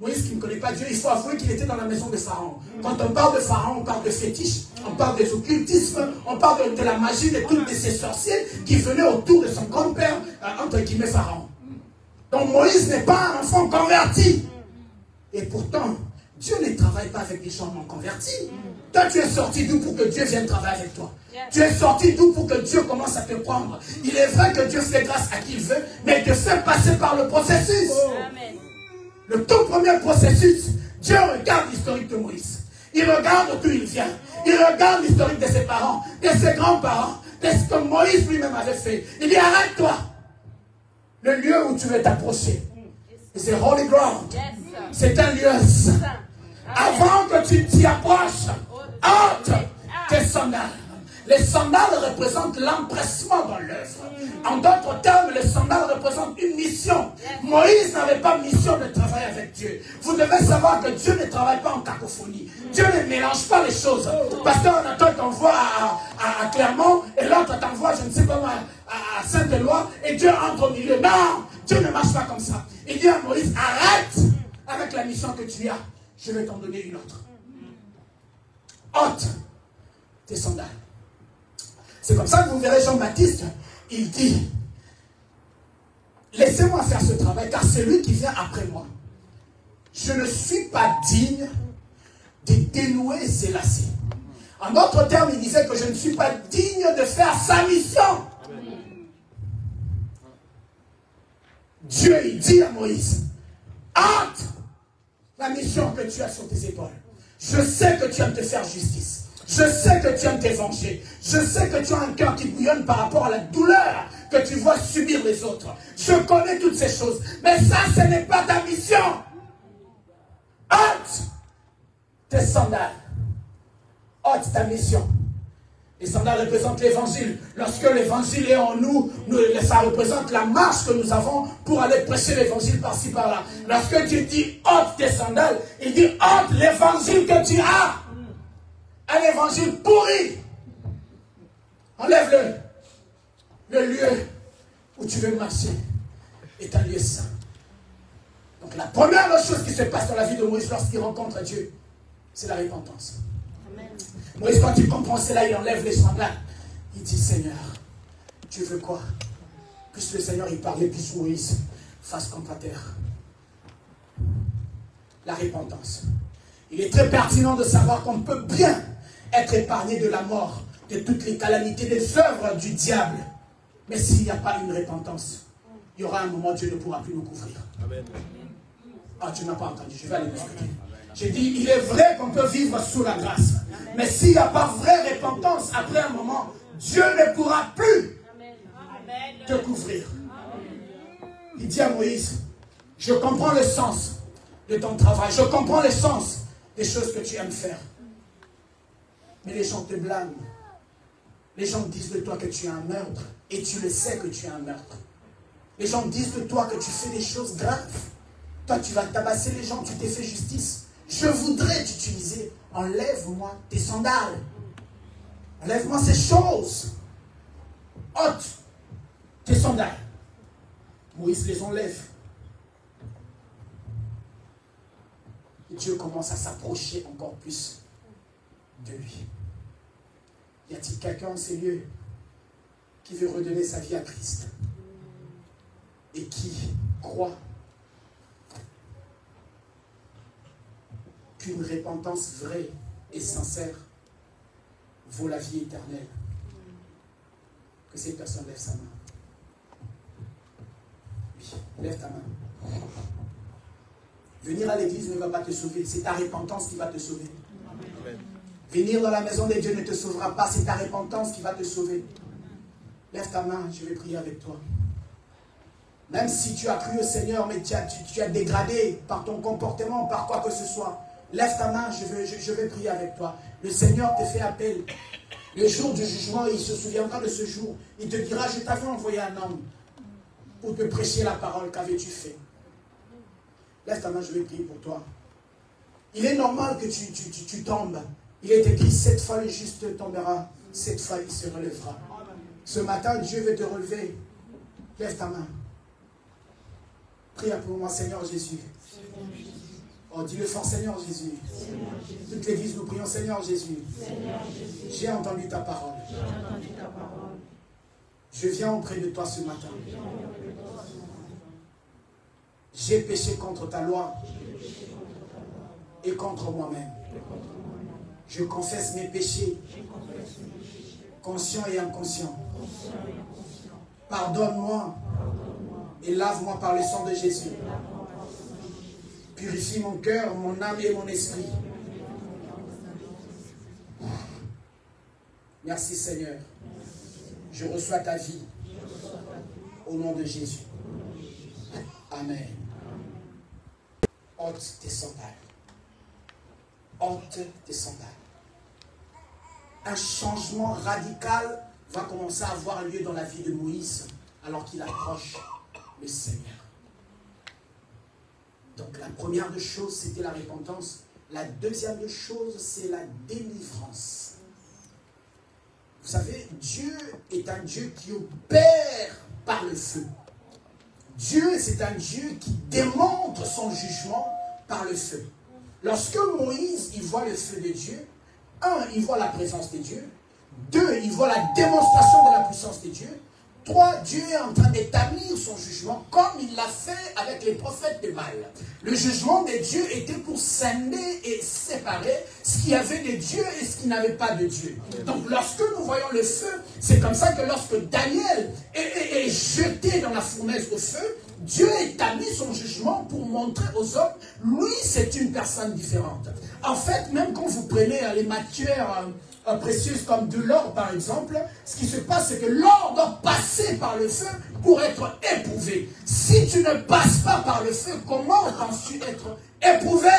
Moïse qui ne connaît pas Dieu, il faut avouer qu'il était dans la maison de Pharaon. Quand on parle de Pharaon, on parle de fétiche, on parle des occultismes, on parle de la magie, de toutes ces sorciers qui venaient autour de son grand-père, entre guillemets Pharaon. Donc Moïse n'est pas un enfant converti. Et pourtant, Dieu ne travaille pas avec des gens non convertis. Toi, tu es sorti d'où pour que Dieu vienne travailler avec toi? Tu es sorti d'où pour que Dieu commence à te prendre? Il est vrai que Dieu fait grâce à qui il veut, mais il te fait passer par le processus. Amen. Le tout premier processus, Dieu regarde l'historique de Moïse. Il regarde d'où il vient. Il regarde l'historique de ses parents, de ses grands-parents, de ce que Moïse lui-même avait fait. Il dit, arrête-toi. Le lieu où tu veux t'approcher, c'est holy ground. C'est un lieu saint. Avant que tu t'y approches, ôte tes sandales. Les sandales représentent l'empressement dans l'œuvre. En d'autres termes, les sandales représentent une mission. Moïse n'avait pas mission de travailler avec Dieu. Vous devez savoir que Dieu ne travaille pas en cacophonie. Dieu ne mélange pas les choses. Pasteur Anatole t'envoie à Clermont et l'autre t'envoie, je ne sais pas moi, à Saint-Éloi et Dieu entre au milieu. Non, Dieu ne marche pas comme ça. Il dit à Moïse, arrête avec la mission que tu as, je vais t'en donner une autre. Ôte tes sandales. C'est comme ça que vous verrez Jean-Baptiste, il dit, laissez-moi faire ce travail, car c'est lui qui vient après moi. Je ne suis pas digne de dénouer ses lacets. En d'autres termes, il disait que je ne suis pas digne de faire sa mission. Dieu, il dit à Moïse, hâte la mission que tu as sur tes épaules. Je sais que tu aimes te faire justice. Je sais que tu aimes te venger. Je sais que tu as un cœur qui bouillonne par rapport à la douleur que tu vois subir les autres. Je connais toutes ces choses. Mais ça, ce n'est pas ta mission. Hâte tes sandales. Hâte ta mission. Les sandales représentent l'évangile. Lorsque l'évangile est en nous, ça représente la marche que nous avons pour aller prêcher l'évangile par-ci par-là. Lorsque tu dis ôte tes sandales, il dit ôte l'évangile que tu as. Un évangile pourri. Enlève-le. Le lieu où tu veux marcher est un lieu saint. Donc la première chose qui se passe dans la vie de Moïse lorsqu'il rencontre Dieu, c'est la repentance. Amen. Moïse, quand il comprend cela, il enlève les sandales. Il dit, Seigneur, tu veux quoi? Puisque le Seigneur, il parlait, puisque Moïse fasse comme ta terre. La repentance. Il est très pertinent de savoir qu'on peut bien être épargné de la mort, de toutes les calamités, des œuvres du diable. Mais s'il n'y a pas une repentance, il y aura un moment où Dieu ne pourra plus nous couvrir. Amen. Ah, tu n'as pas entendu, je vais aller discuter. J'ai dit, il est vrai qu'on peut vivre sous la grâce. Mais s'il n'y a pas vraie repentance, après un moment, Dieu ne pourra plus te couvrir. Il dit à Moïse, je comprends le sens de ton travail. Je comprends le sens des choses que tu aimes faire. Mais les gens te blâment. Les gens disent de toi que tu es un meurtre. Et tu le sais que tu es un meurtre. Les gens disent de toi que tu fais des choses graves. Toi, tu vas tabasser les gens, tu t'es fait justice. Je voudrais t'utiliser. Enlève-moi tes sandales. Enlève-moi ces choses. Ôte tes sandales. Moïse les enlève. Et Dieu commence à s'approcher encore plus de lui. Y a-t-il quelqu'un en ces lieux qui veut redonner sa vie à Christ et qui croit qu'une repentance vraie et sincère vaut la vie éternelle? Que cette personne lève sa main. Oui, lève ta main. Venir à l'église ne va pas te sauver, c'est ta repentance qui va te sauver. Amen. Venir dans la maison de Dieu ne te sauvera pas, c'est ta repentance qui va te sauver. Lève ta main, je vais prier avec toi. Même si tu as cru au Seigneur, mais tu as dégradé par ton comportement, par quoi que ce soit, lève ta main, je vais prier avec toi. Le Seigneur te fait appel. Le jour du jugement, il se souviendra de ce jour. Il te dira, je t'avais envoyé un homme pour te prêcher la parole, qu'avais-tu fait? Lève ta main, je vais prier pour toi. Il est normal que tu tombes. Il est écrit, 7 fois le juste tombera, 7 fois il se relèvera. Ce matin, Dieu veut te relever. Lève ta main. Prie pour moi, Seigneur Jésus. Oh, dis-le fort, Seigneur Jésus. Toute l'église, nous prions, Seigneur Jésus. J'ai entendu ta parole. Je viens auprès de toi ce matin. J'ai péché contre ta loi et contre moi-même. Je confesse mes péchés, conscients et inconscients. Pardonne-moi et lave-moi par le sang de Jésus. Purifie mon cœur, mon âme et mon esprit. Merci Seigneur. Je reçois ta vie au nom de Jésus. Amen. Ôte tes sandales. Ôte tes sandales. Un changement radical va commencer à avoir lieu dans la vie de Moïse alors qu'il approche le Seigneur. Donc la première des choses, c'était la repentance. La deuxième des choses, c'est la délivrance. Vous savez, Dieu est un Dieu qui opère par le feu. Dieu, c'est un Dieu qui démontre son jugement par le feu. Lorsque Moïse, il voit le feu de Dieu, il voit la présence de Dieu. 2, il voit la démonstration de la puissance de Dieu. 3, Dieu est en train d'établir son jugement comme il l'a fait avec les prophètes de Baal. Le jugement de Dieu était pour scinder et séparer ce qu'il y avait de Dieu et ce qui n'avait pas de Dieu. Donc lorsque nous voyons le feu, c'est comme ça que lorsque Daniel est jeté dans la fournaise au feu, Dieu établit son jugement pour montrer aux hommes, lui c'est une personne différente. En fait, même quand vous prenez les matières précieuses comme de l'or par exemple, ce qui se passe c'est que l'or doit passer par le feu pour être éprouvé. Si tu ne passes pas par le feu, comment penses-tu être éprouvé?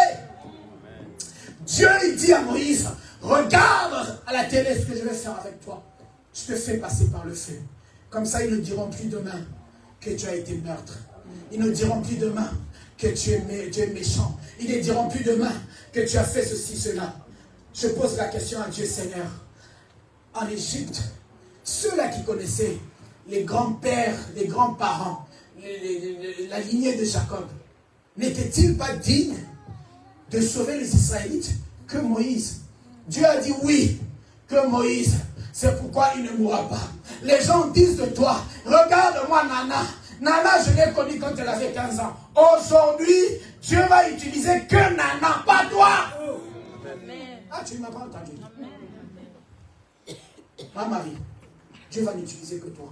Dieu il dit à Moïse, regarde à la télé ce que je vais faire avec toi. Je te fais passer par le feu. Comme ça ils ne diront plus demain que tu as été meurtre. Ils ne diront plus demain que tu es méchant. Ils ne diront plus demain que tu as fait ceci, cela. Je pose la question à Dieu, Seigneur. En Égypte, ceux-là qui connaissaient les grands-pères, les grands-parents, la lignée de Jacob, n'étaient-ils pas dignes de sauver les Israélites que Moïse? Dieu a dit oui, que Moïse, c'est pourquoi il ne mourra pas. Les gens disent de toi, regarde-moi Nana. Nana, je l'ai connue quand elle avait 15 ans. Aujourd'hui, Dieu va utiliser que Nana, pas toi. Ah, tu ne m'as pas entendu. Ma Marie, Dieu va n'utiliser que toi.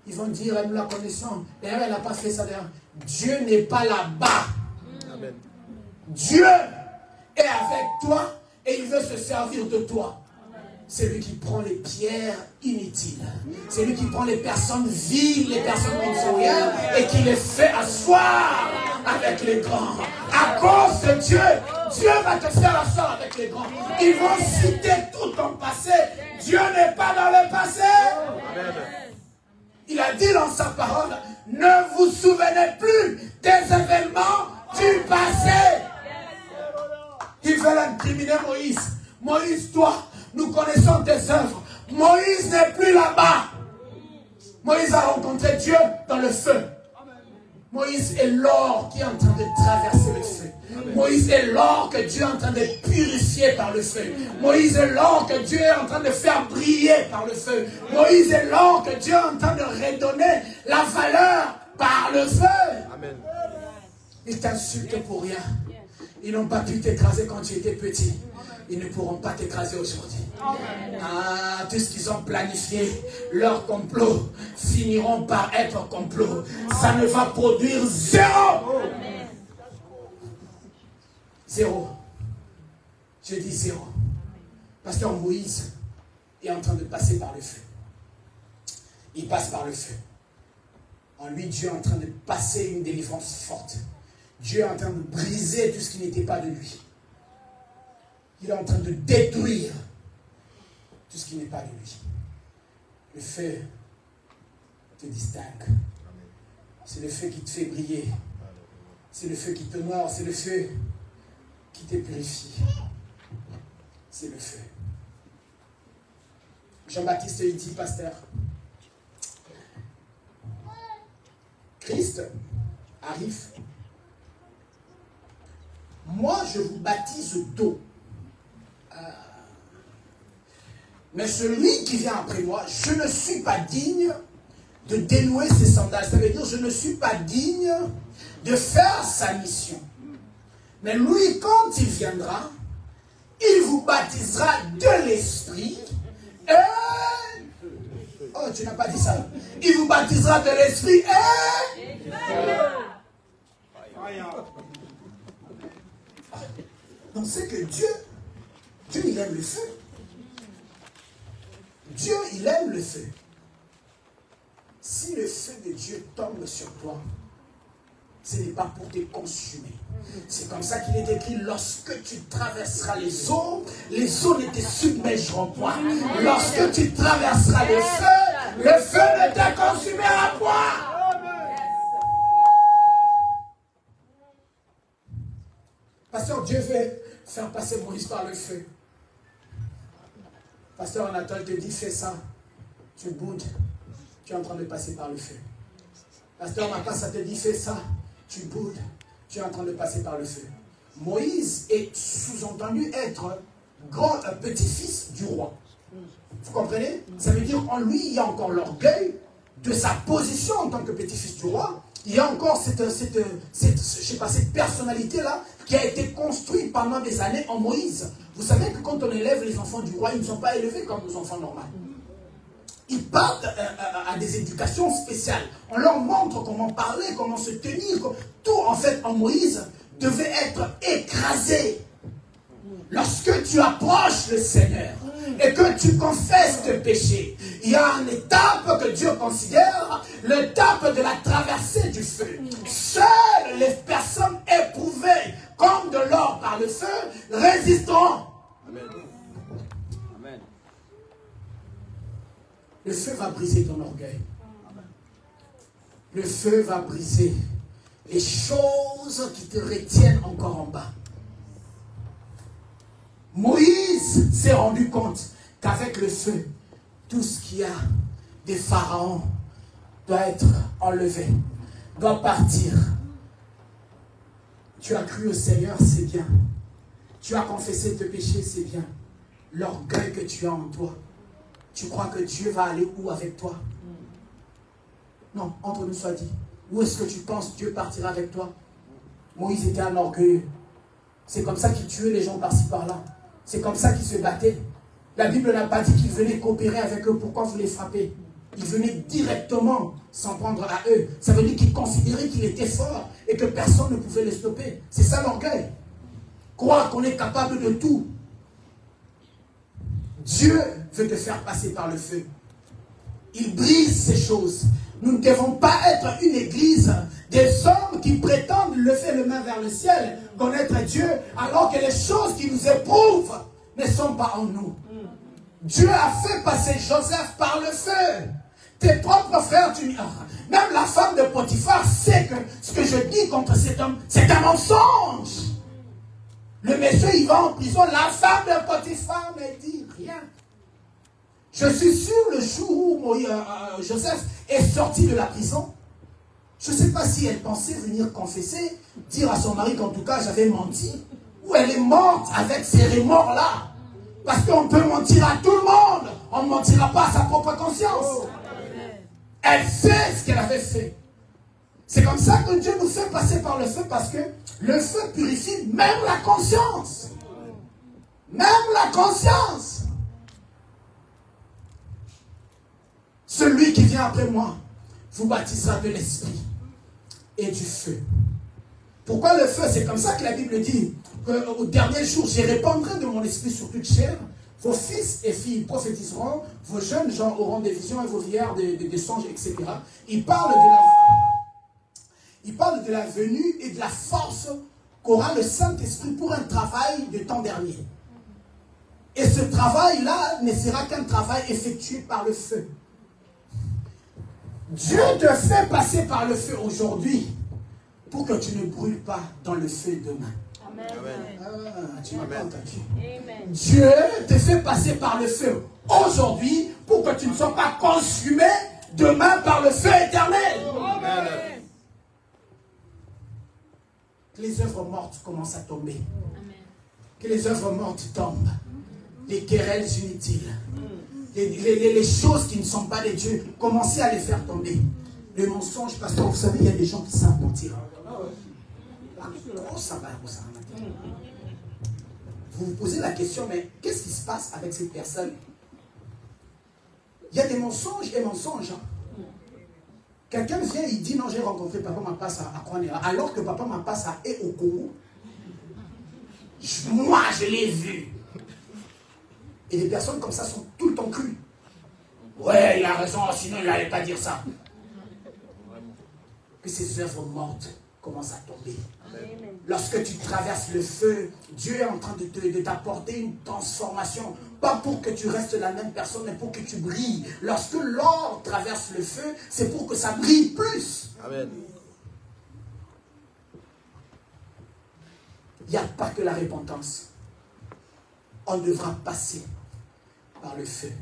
Ils vont dire, nous la connaissons. D'ailleurs, elle n'a pas fait ça d'ailleurs. Dieu n'est pas là-bas. Dieu est avec toi et il veut se servir de toi. C'est lui qui prend les pierres inutiles. C'est lui qui prend les personnes viles, les personnes qui ne font rien, et qui les fait asseoir avec les grands. À cause de Dieu, Dieu va te faire asseoir avec les grands. Ils vont citer tout ton passé. Dieu n'est pas dans le passé. Il a dit dans sa parole, ne vous souvenez plus des événements du passé. Ils veulent incriminer Moïse. Moïse, toi, nous connaissons tes œuvres. Moïse n'est plus là-bas. Moïse a rencontré Dieu dans le feu. Moïse est l'or qui est en train de traverser le feu. Moïse est l'or que Dieu est en train de purifier par le feu. Moïse est l'or que Dieu est en train de faire briller par le feu. Moïse est l'or que Dieu est en train de redonner la valeur par le feu. Amen. Ils t'insultent pour rien. Ils n'ont pas pu t'écraser quand tu étais petit. Ils ne pourront pas t'écraser aujourd'hui. Ah, tout ce qu'ils ont planifié, leur complot, finiront par être complot. Ça ne va produire zéro. Zéro. Je dis zéro. Pasteur Moïse est en train de passer par le feu. Il passe par le feu. En lui, Dieu est en train de passer une délivrance forte. Dieu est en train de briser tout ce qui n'était pas de lui. Il est en train de détruire tout ce qui n'est pas de lui. Le feu te distingue. C'est le feu qui te fait briller. C'est le feu qui t'honore. C'est le feu qui te purifie. C'est le feu. Jean-Baptiste il dit, pasteur, Christ arrive. Moi, je vous baptise d'eau. Mais celui qui vient après moi, je ne suis pas digne de dénouer ses sandales. Ça veut dire, je ne suis pas digne de faire sa mission. Mais lui, quand il viendra, il vous baptisera de l'Esprit et... Oh, tu n'as pas dit ça. Il vous baptisera de l'Esprit et... Donc c'est que Dieu, il aime le feu. Dieu, il aime le feu. Si le feu de Dieu tombe sur toi, ce n'est pas pour te consumer. C'est comme ça qu'il est écrit, lorsque tu traverseras les eaux ne te submergeront point. Lorsque tu traverseras le feu ne te consumera point. Pasteur, Dieu veut faire passer Moïse par le feu. Pasteur Anatole te dit, fais ça. Tu boudes. Tu es en train de passer par le feu. Pasteur Mapas, ça te dit, fais ça. Tu boudes. tu es en train de passer par le feu. Moïse est sous-entendu être petit-fils du roi. Vous comprenez? Ça veut dire en lui, il y a encore l'orgueil de sa position en tant que petit-fils du roi. Il y a encore cette personnalité-là qui a été construite pendant des années en Moïse. Vous savez que quand on élève les enfants du roi, ils ne sont pas élevés comme nos enfants normaux. Ils partent à des éducations spéciales. On leur montre comment parler, comment se tenir. Tout, en fait, en Moïse, devait être écrasé. Lorsque tu approches le Seigneur et que tu confesses tes péchés, il y a une étape que Dieu considère, l'étape de la traversée du feu. Seules les personnes éprouvées comme de l'or par le feu résisteront. Amen. Amen. Le feu va briser ton orgueil. Le feu va briser les choses qui te retiennent encore en bas. Moïse s'est rendu compte qu'avec le feu, tout ce qu'il y a des pharaons doit être enlevé, doit partir. Tu as cru au Seigneur, c'est bien. Tu as confessé tes péchés, c'est bien. L'orgueil que tu as en toi, tu crois que Dieu va aller où avec toi? Non, entre nous soit dit. Où est-ce que tu penses que Dieu partira avec toi? Moïse était un orgueilleux. C'est comme ça qu'il tuait les gens par-ci par-là. C'est comme ça qu'il se battait. La Bible n'a pas dit qu'il venait coopérer avec eux. Pourquoi vous les frappez? Il venait directement s'en prendre à eux. Ça veut dire qu'il considérait qu'il était fort et que personne ne pouvait les stopper. C'est ça l'orgueil. Croire qu'on est capable de tout. Dieu veut te faire passer par le feu. Il brise ces choses. Nous ne devons pas être une église des hommes qui prétendent lever les mains vers le ciel, connaître Dieu, alors que les choses qui nous éprouvent ne sont pas en nous. Dieu a fait passer Joseph par le feu. Tes propres frères, même la femme de Potiphar sait que ce que je dis contre cet homme, c'est un mensonge. Le monsieur, il va en prison. La femme de Potiphar ne dit rien. Je suis sûr, le jour où Joseph est sorti de la prison, je ne sais pas si elle pensait venir confesser, dire à son mari qu'en tout cas j'avais menti, ou elle est morte avec ces remords-là. Parce qu'on peut mentir à tout le monde, on ne mentira pas à sa propre conscience. Elle sait ce qu'elle avait fait. C'est comme ça que Dieu nous fait passer par le feu, parce que le feu purifie même la conscience. Même la conscience. Celui qui vient après moi vous baptisera de l'esprit et du feu. Pourquoi le feu? C'est comme ça que la Bible dit qu'au dernier jour, je répandrai de mon esprit sur toute chair. Vos fils et filles prophétiseront, vos jeunes gens auront des visions et vos vieillards des songes, etc. Il parle de la venue et de la force qu'aura le Saint-Esprit pour un travail de temps dernier. Et ce travail-là ne sera qu'un travail effectué par le feu. Dieu te fait passer par le feu aujourd'hui pour que tu ne brûles pas dans le feu demain. Amen. Ah, tu m'as pas entendu. Amen. Dieu te fait passer par le feu aujourd'hui pour que tu ne sois pas consumé demain par le feu éternel. Amen. Que les œuvres mortes commencent à tomber. Amen. Que les œuvres mortes tombent. Les querelles inutiles. Les choses qui ne sont pas de Dieu, commencez à les faire tomber. Les mensonges, parce que vous savez, il y a des gens qui savent mentir. Vous vous posez la question, mais qu'est-ce qui se passe avec cette personne? Il y a des mensonges et mensonges. Quelqu'un vient, il dit, non, j'ai rencontré Papa Mapass à Kwanera, alors que Papa Mapass est au Congo. Moi, je l'ai vu. Et des personnes comme ça sont tout le temps crues. Ouais, il a raison, sinon il n'allait pas dire ça. Que ces œuvres mortes commencent à tomber. Amen. Lorsque tu traverses le feu, Dieu est en train de t'apporter une transformation. Pas pour que tu restes la même personne, mais pour que tu brilles. Lorsque l'or traverse le feu, c'est pour que ça brille plus. Amen. Il n'y a pas que la repentance. On devra passer par le feu.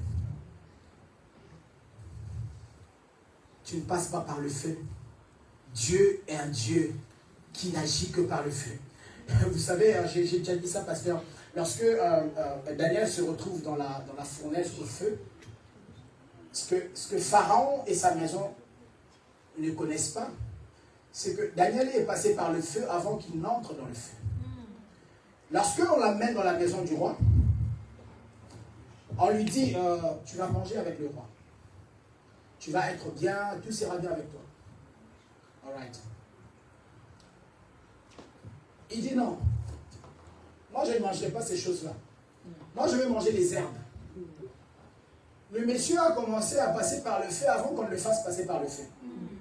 Tu ne passes pas par le feu. Dieu est un Dieu qui n'agit que par le feu. Vous savez, j'ai déjà dit ça, pasteur, lorsque Daniel se retrouve dans la fournaise au feu, ce que Pharaon et sa maison ne connaissent pas, c'est que Daniel est passé par le feu avant qu'il n'entre dans le feu. Lorsqu'on l'amène dans la maison du roi, on lui dit, tu vas manger avec le roi. Tu vas être bien, tout sera bien avec toi. All right. Il dit non. Moi, je ne mangerai pas ces choses-là. Moi, je vais manger les herbes. Le monsieur a commencé à passer par le feu avant qu'on le fasse passer par le feu.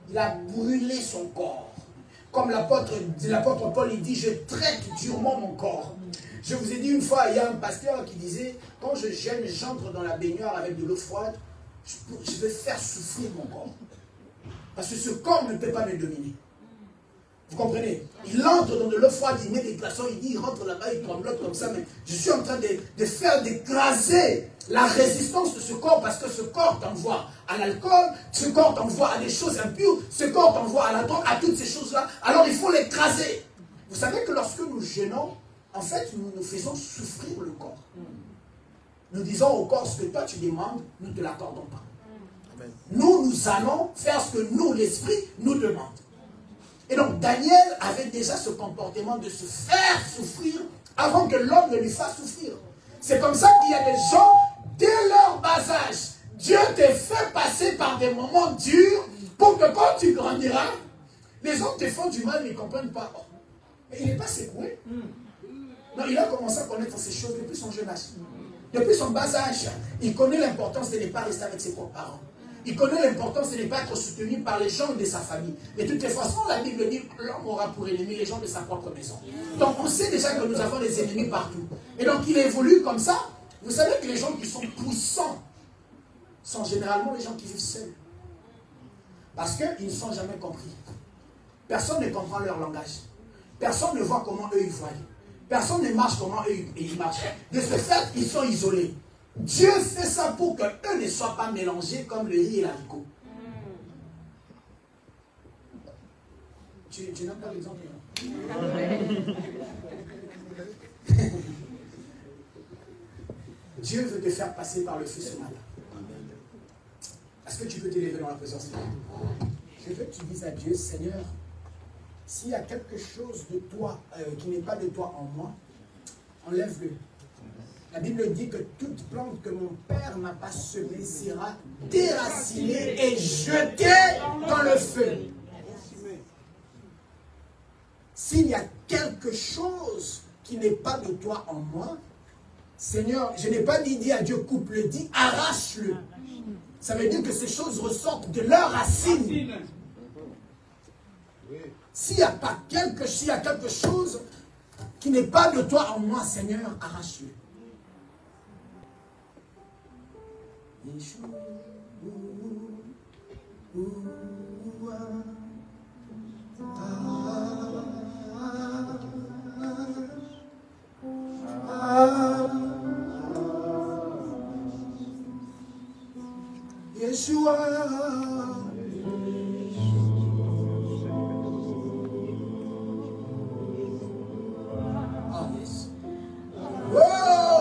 Il a brûlé son corps. Comme l'apôtre Paul, il dit, je traite durement mon corps. Je vous ai dit une fois, il y a un pasteur qui disait, quand je gêne, j'entre dans la baignoire avec de l'eau froide, je vais faire souffrir mon corps. Parce que ce corps ne peut pas me dominer. Vous comprenez? Il entre dans de l'eau froide, il met des glaçons, il dit, il rentre là-bas, il tremblote comme ça, mais je suis en train de faire d'écraser la résistance de ce corps, parce que ce corps t'envoie à l'alcool, ce corps t'envoie à des choses impures, ce corps t'envoie à la drogue, à toutes ces choses-là. Alors il faut l'écraser. Vous savez que lorsque nous gênons, en fait, nous faisons souffrir le corps. Nous disons au corps, ce que toi tu demandes, nous ne te l'accordons pas. Nous allons faire ce que nous, l'esprit, nous demande. Et donc, Daniel avait déjà ce comportement de se faire souffrir avant que l'homme ne lui fasse souffrir. C'est comme ça qu'il y a des gens, dès leur bas âge, Dieu te fait passer par des moments durs pour que quand tu grandiras, les autres te font du mal, ils ne comprennent pas. Oh, mais il n'est pas secoué. Non, il a commencé à connaître ces choses depuis son jeune âge. Depuis son bas âge, il connaît l'importance de ne pas rester avec ses propres parents. Il connaît l'importance de ne pas être soutenu par les gens de sa famille. De toutes les façons, la Bible dit que l'homme aura pour ennemi les gens de sa propre maison. Donc on sait déjà que nous avons des ennemis partout. Et donc il évolue comme ça. Vous savez que les gens qui sont puissants sont généralement les gens qui vivent seuls. Parce qu'ils ne sont jamais compris. Personne ne comprend leur langage. Personne ne voit comment eux ils voient. Personne ne marche comment eux ils marchent. De ce fait, ils sont isolés. Dieu fait ça pour qu'eux ne soient pas mélangés comme le riz et l'haricot. Tu n'as pas l'exemple? Dieu veut te faire passer par le feu ce matin. Est-ce que tu peux t'élever dans la présence de Dieu? Je veux que tu dises à Dieu, Seigneur, s'il y a quelque chose de toi qui n'est pas de toi en moi, enlève-le. La Bible dit que toute plante que mon Père n'a pas semée sera déracinée et jetée dans le feu. S'il y a quelque chose qui n'est pas de toi en moi, Seigneur, je n'ai pas dit à Dieu coupe-le, dis arrache-le. Ça veut dire que ces choses ressortent de leurs racines. S'il y a quelque chose qui n'est pas de toi en moi, Seigneur, arrache-le. Yeshua. Oh, yes. Whoa!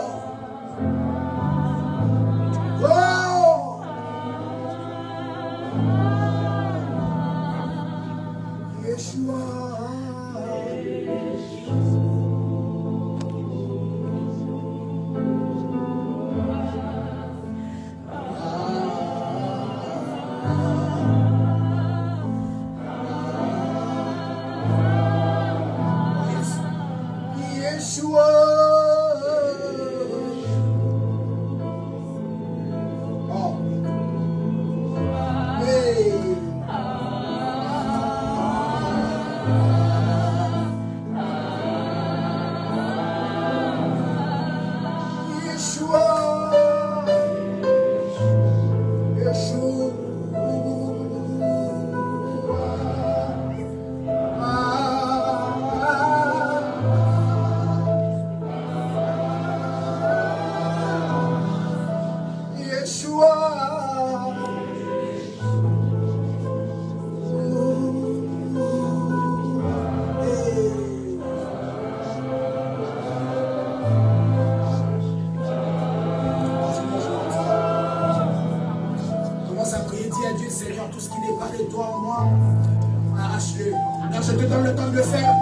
Whoa! Yeshua. je te donne le temps de le faire.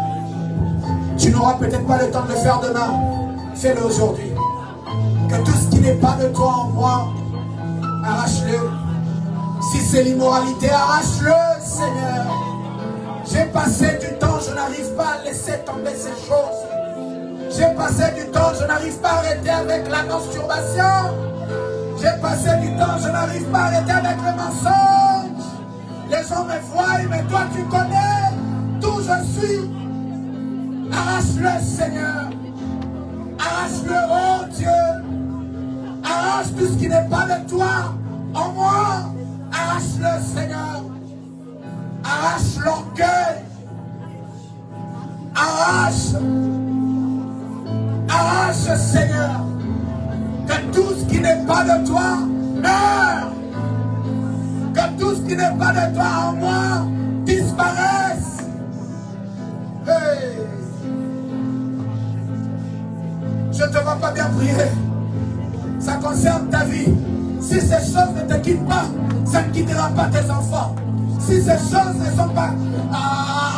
Tu n'auras peut-être pas le temps de le faire demain. Fais-le aujourd'hui. Que tout ce qui n'est pas de toi en moi, arrache-le. Si c'est l'immoralité, arrache-le, Seigneur. J'ai passé du temps, je n'arrive pas à laisser tomber ces choses. J'ai passé du temps, je n'arrive pas à arrêter avec la masturbation. J'ai passé du temps, je n'arrive pas à arrêter avec le mensonge. Les gens me voient, mais toi tu connais d'où je suis. Arrache-le, Seigneur. Arrache-le, oh Dieu. Arrache tout ce qui n'est pas de toi en moi. Arrache-le, Seigneur. Arrache l'orgueil. Arrache. Arrache, Seigneur. Que tout ce qui n'est pas de toi meure. Que tout ce qui n'est pas de toi en moi disparaisse. Hey. Je ne te vois pas bien prier. Ça concerne ta vie. Si ces choses ne te quittent pas, ça ne quittera pas tes enfants. Si ces choses ne sont pas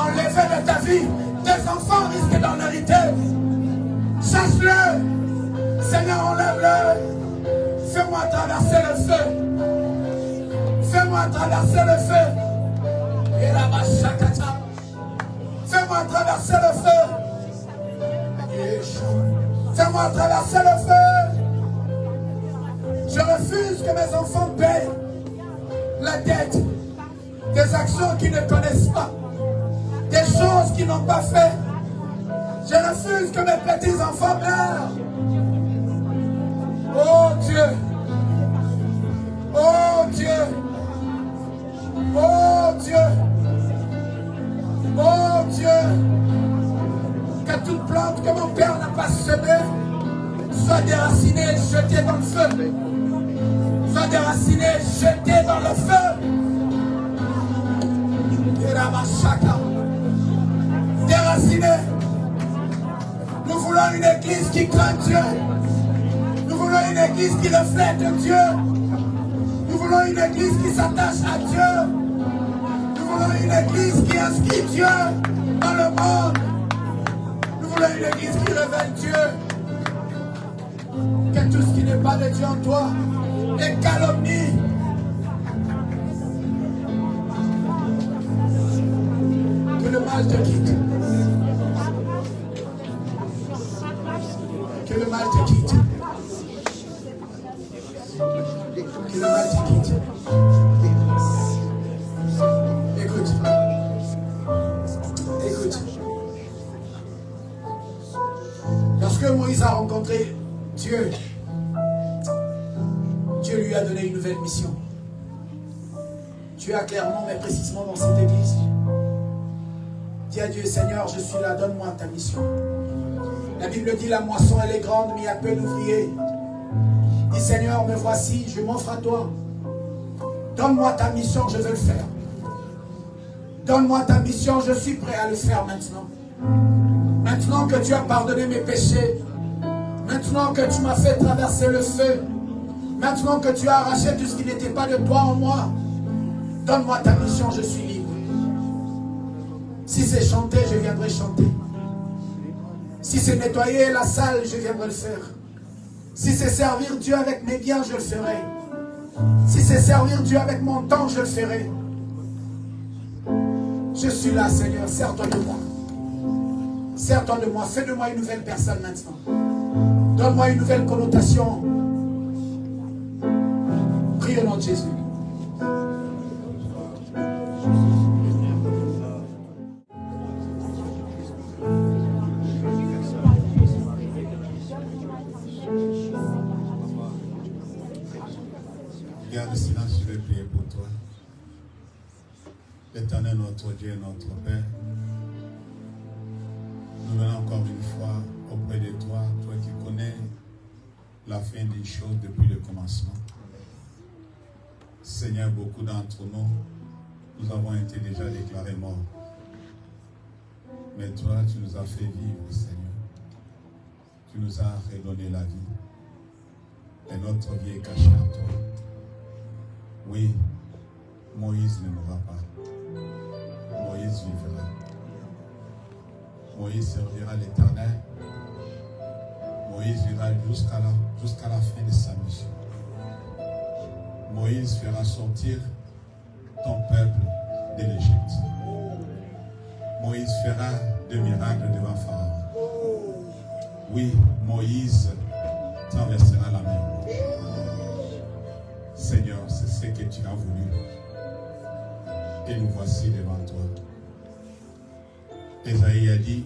enlevées de ta vie, tes enfants risquent d'en hériter. Chasse-le. Seigneur, enlève-le. Fais-moi traverser le feu. Fais-moi traverser le feu. Et là-bas, chakata. Fais-moi traverser le feu. Fais-moi traverser le feu. Je refuse que mes enfants payent la dette des actions qu'ils ne connaissent pas, des choses qu'ils n'ont pas fait. Je refuse que mes petits-enfants meurent. Oh Dieu. Oh Dieu. Oh Dieu. Oh Dieu. Que toute plante que mon père n'a pas semée soit déracinée, jetée dans le feu. Soit déracinée, jetée dans le feu. Déracinée. Nous voulons une église qui craint Dieu. Nous voulons une église qui reflète Dieu. Nous voulons une église qui s'attache à Dieu. Nous voulons une église qui inscrit Dieu dans le monde. Nous voulons une église qui révèle Dieu. Que tout ce qui n'est pas de Dieu en toi est calomnie. Que le mal te quitte. Que le mal te quitte. Que le mal te quitte. Écoute. Écoute. Lorsque Moïse a rencontré Dieu, Dieu lui a donné une nouvelle mission. Tu as clairement mais précisément dans cette église. Dis à Dieu, Seigneur, je suis là, donne-moi ta mission. La Bible dit, la moisson elle est grande, mais il y a peu d'ouvriers. Dis, Seigneur, me voici, je m'offre à toi. Donne-moi ta mission, je veux le faire. Donne-moi ta mission, je suis prêt à le faire maintenant. Maintenant que tu as pardonné mes péchés, maintenant que tu m'as fait traverser le feu, maintenant que tu as arraché tout ce qui n'était pas de toi en moi, donne-moi ta mission, je suis libre. Si c'est chanter, je viendrai chanter. Si c'est nettoyer la salle, je viendrai le faire. Si c'est servir Dieu avec mes biens, je le ferai. Si c'est servir Dieu avec mon temps, je le ferai. Je suis là, Seigneur, sers-toi de moi. Sers-toi de moi, fais de moi une nouvelle personne maintenant. Donne-moi une nouvelle connotation. Prie au nom de Jésus. Garde le silence, je vais prier pour toi. L'Éternel, notre Dieu et notre Père, nous venons encore une fois auprès de toi, toi qui connais la fin des choses depuis le commencement. Seigneur, beaucoup d'entre nous avons été déjà déclarés morts. Mais toi, tu nous as fait vivre, Seigneur. Tu nous as redonné la vie. Et notre vie est cachée en toi. Oui, Moïse ne mourra pas. Moïse vivra. Moïse servira l'Éternel. Moïse ira jusqu'à la fin de sa mission. Moïse fera sortir ton peuple de l'Égypte. Moïse fera des miracles devant Pharaon. Oui, Moïse traversera la mer Rouge. Seigneur, c'est ce que tu as voulu. Et nous voici devant toi. Ésaïe a dit,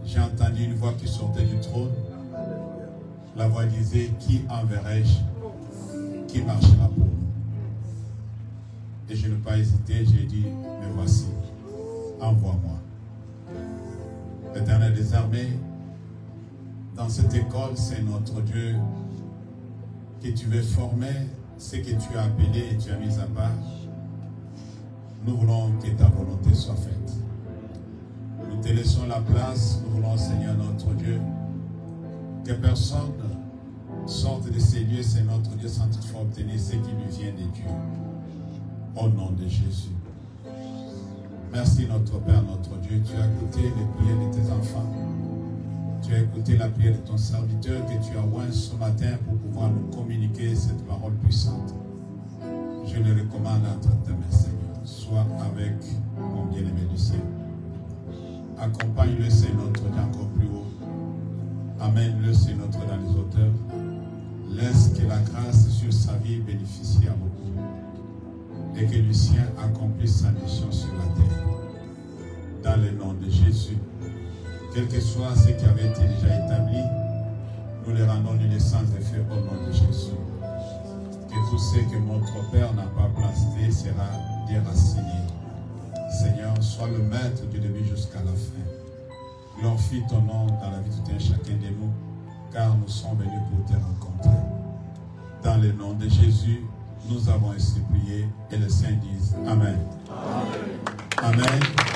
j'ai entendu une voix qui sortait du trône. La voix disait, qui enverrai-je? Qui marchera pour nous? Et je n'ai pas hésité, j'ai dit, me voici, envoie-moi. L'Éternel des armées, dans cette école, c'est notre Dieu que tu veux former, ce que tu as appelé et tu as mis à part. Nous voulons que ta volonté soit faite. Nous te laissons la place, nous voulons, Seigneur notre Dieu, que personne sorte de ces lieux, c'est notre Dieu, sans toutefois obtenir ce qui lui vient de Dieu. Au nom de Jésus. Merci notre Père, notre Dieu. Tu as écouté les prières de tes enfants. Tu as écouté la prière de ton serviteur que tu as oint ce matin pour pouvoir nous communiquer cette parole puissante. Je le recommande entre tes mains, Seigneur. Sois avec mon bien-aimé du ciel. Accompagne-le, Seigneur, notre Dieu, encore plus haut. Amène-le, Seigneur, notre dans les hauteurs. Laisse que la grâce sur sa vie bénéficie à beaucoup. Et que Lucien accomplisse sa mission sur la terre. Dans le nom de Jésus. Quel que soit ce qui avait été déjà établi, nous les rendons une naissance de fait au nom de Jésus. Que tout ce que notre Père n'a pas planté sera déraciné. Seigneur, sois le maître du début jusqu'à la fin. Glorifie ton nom dans la vie de tout un chacun de nous, car nous sommes venus pour te rencontrer. Dans le nom de Jésus, nous avons ainsi prié et les saints disent Amen. Amen. Amen.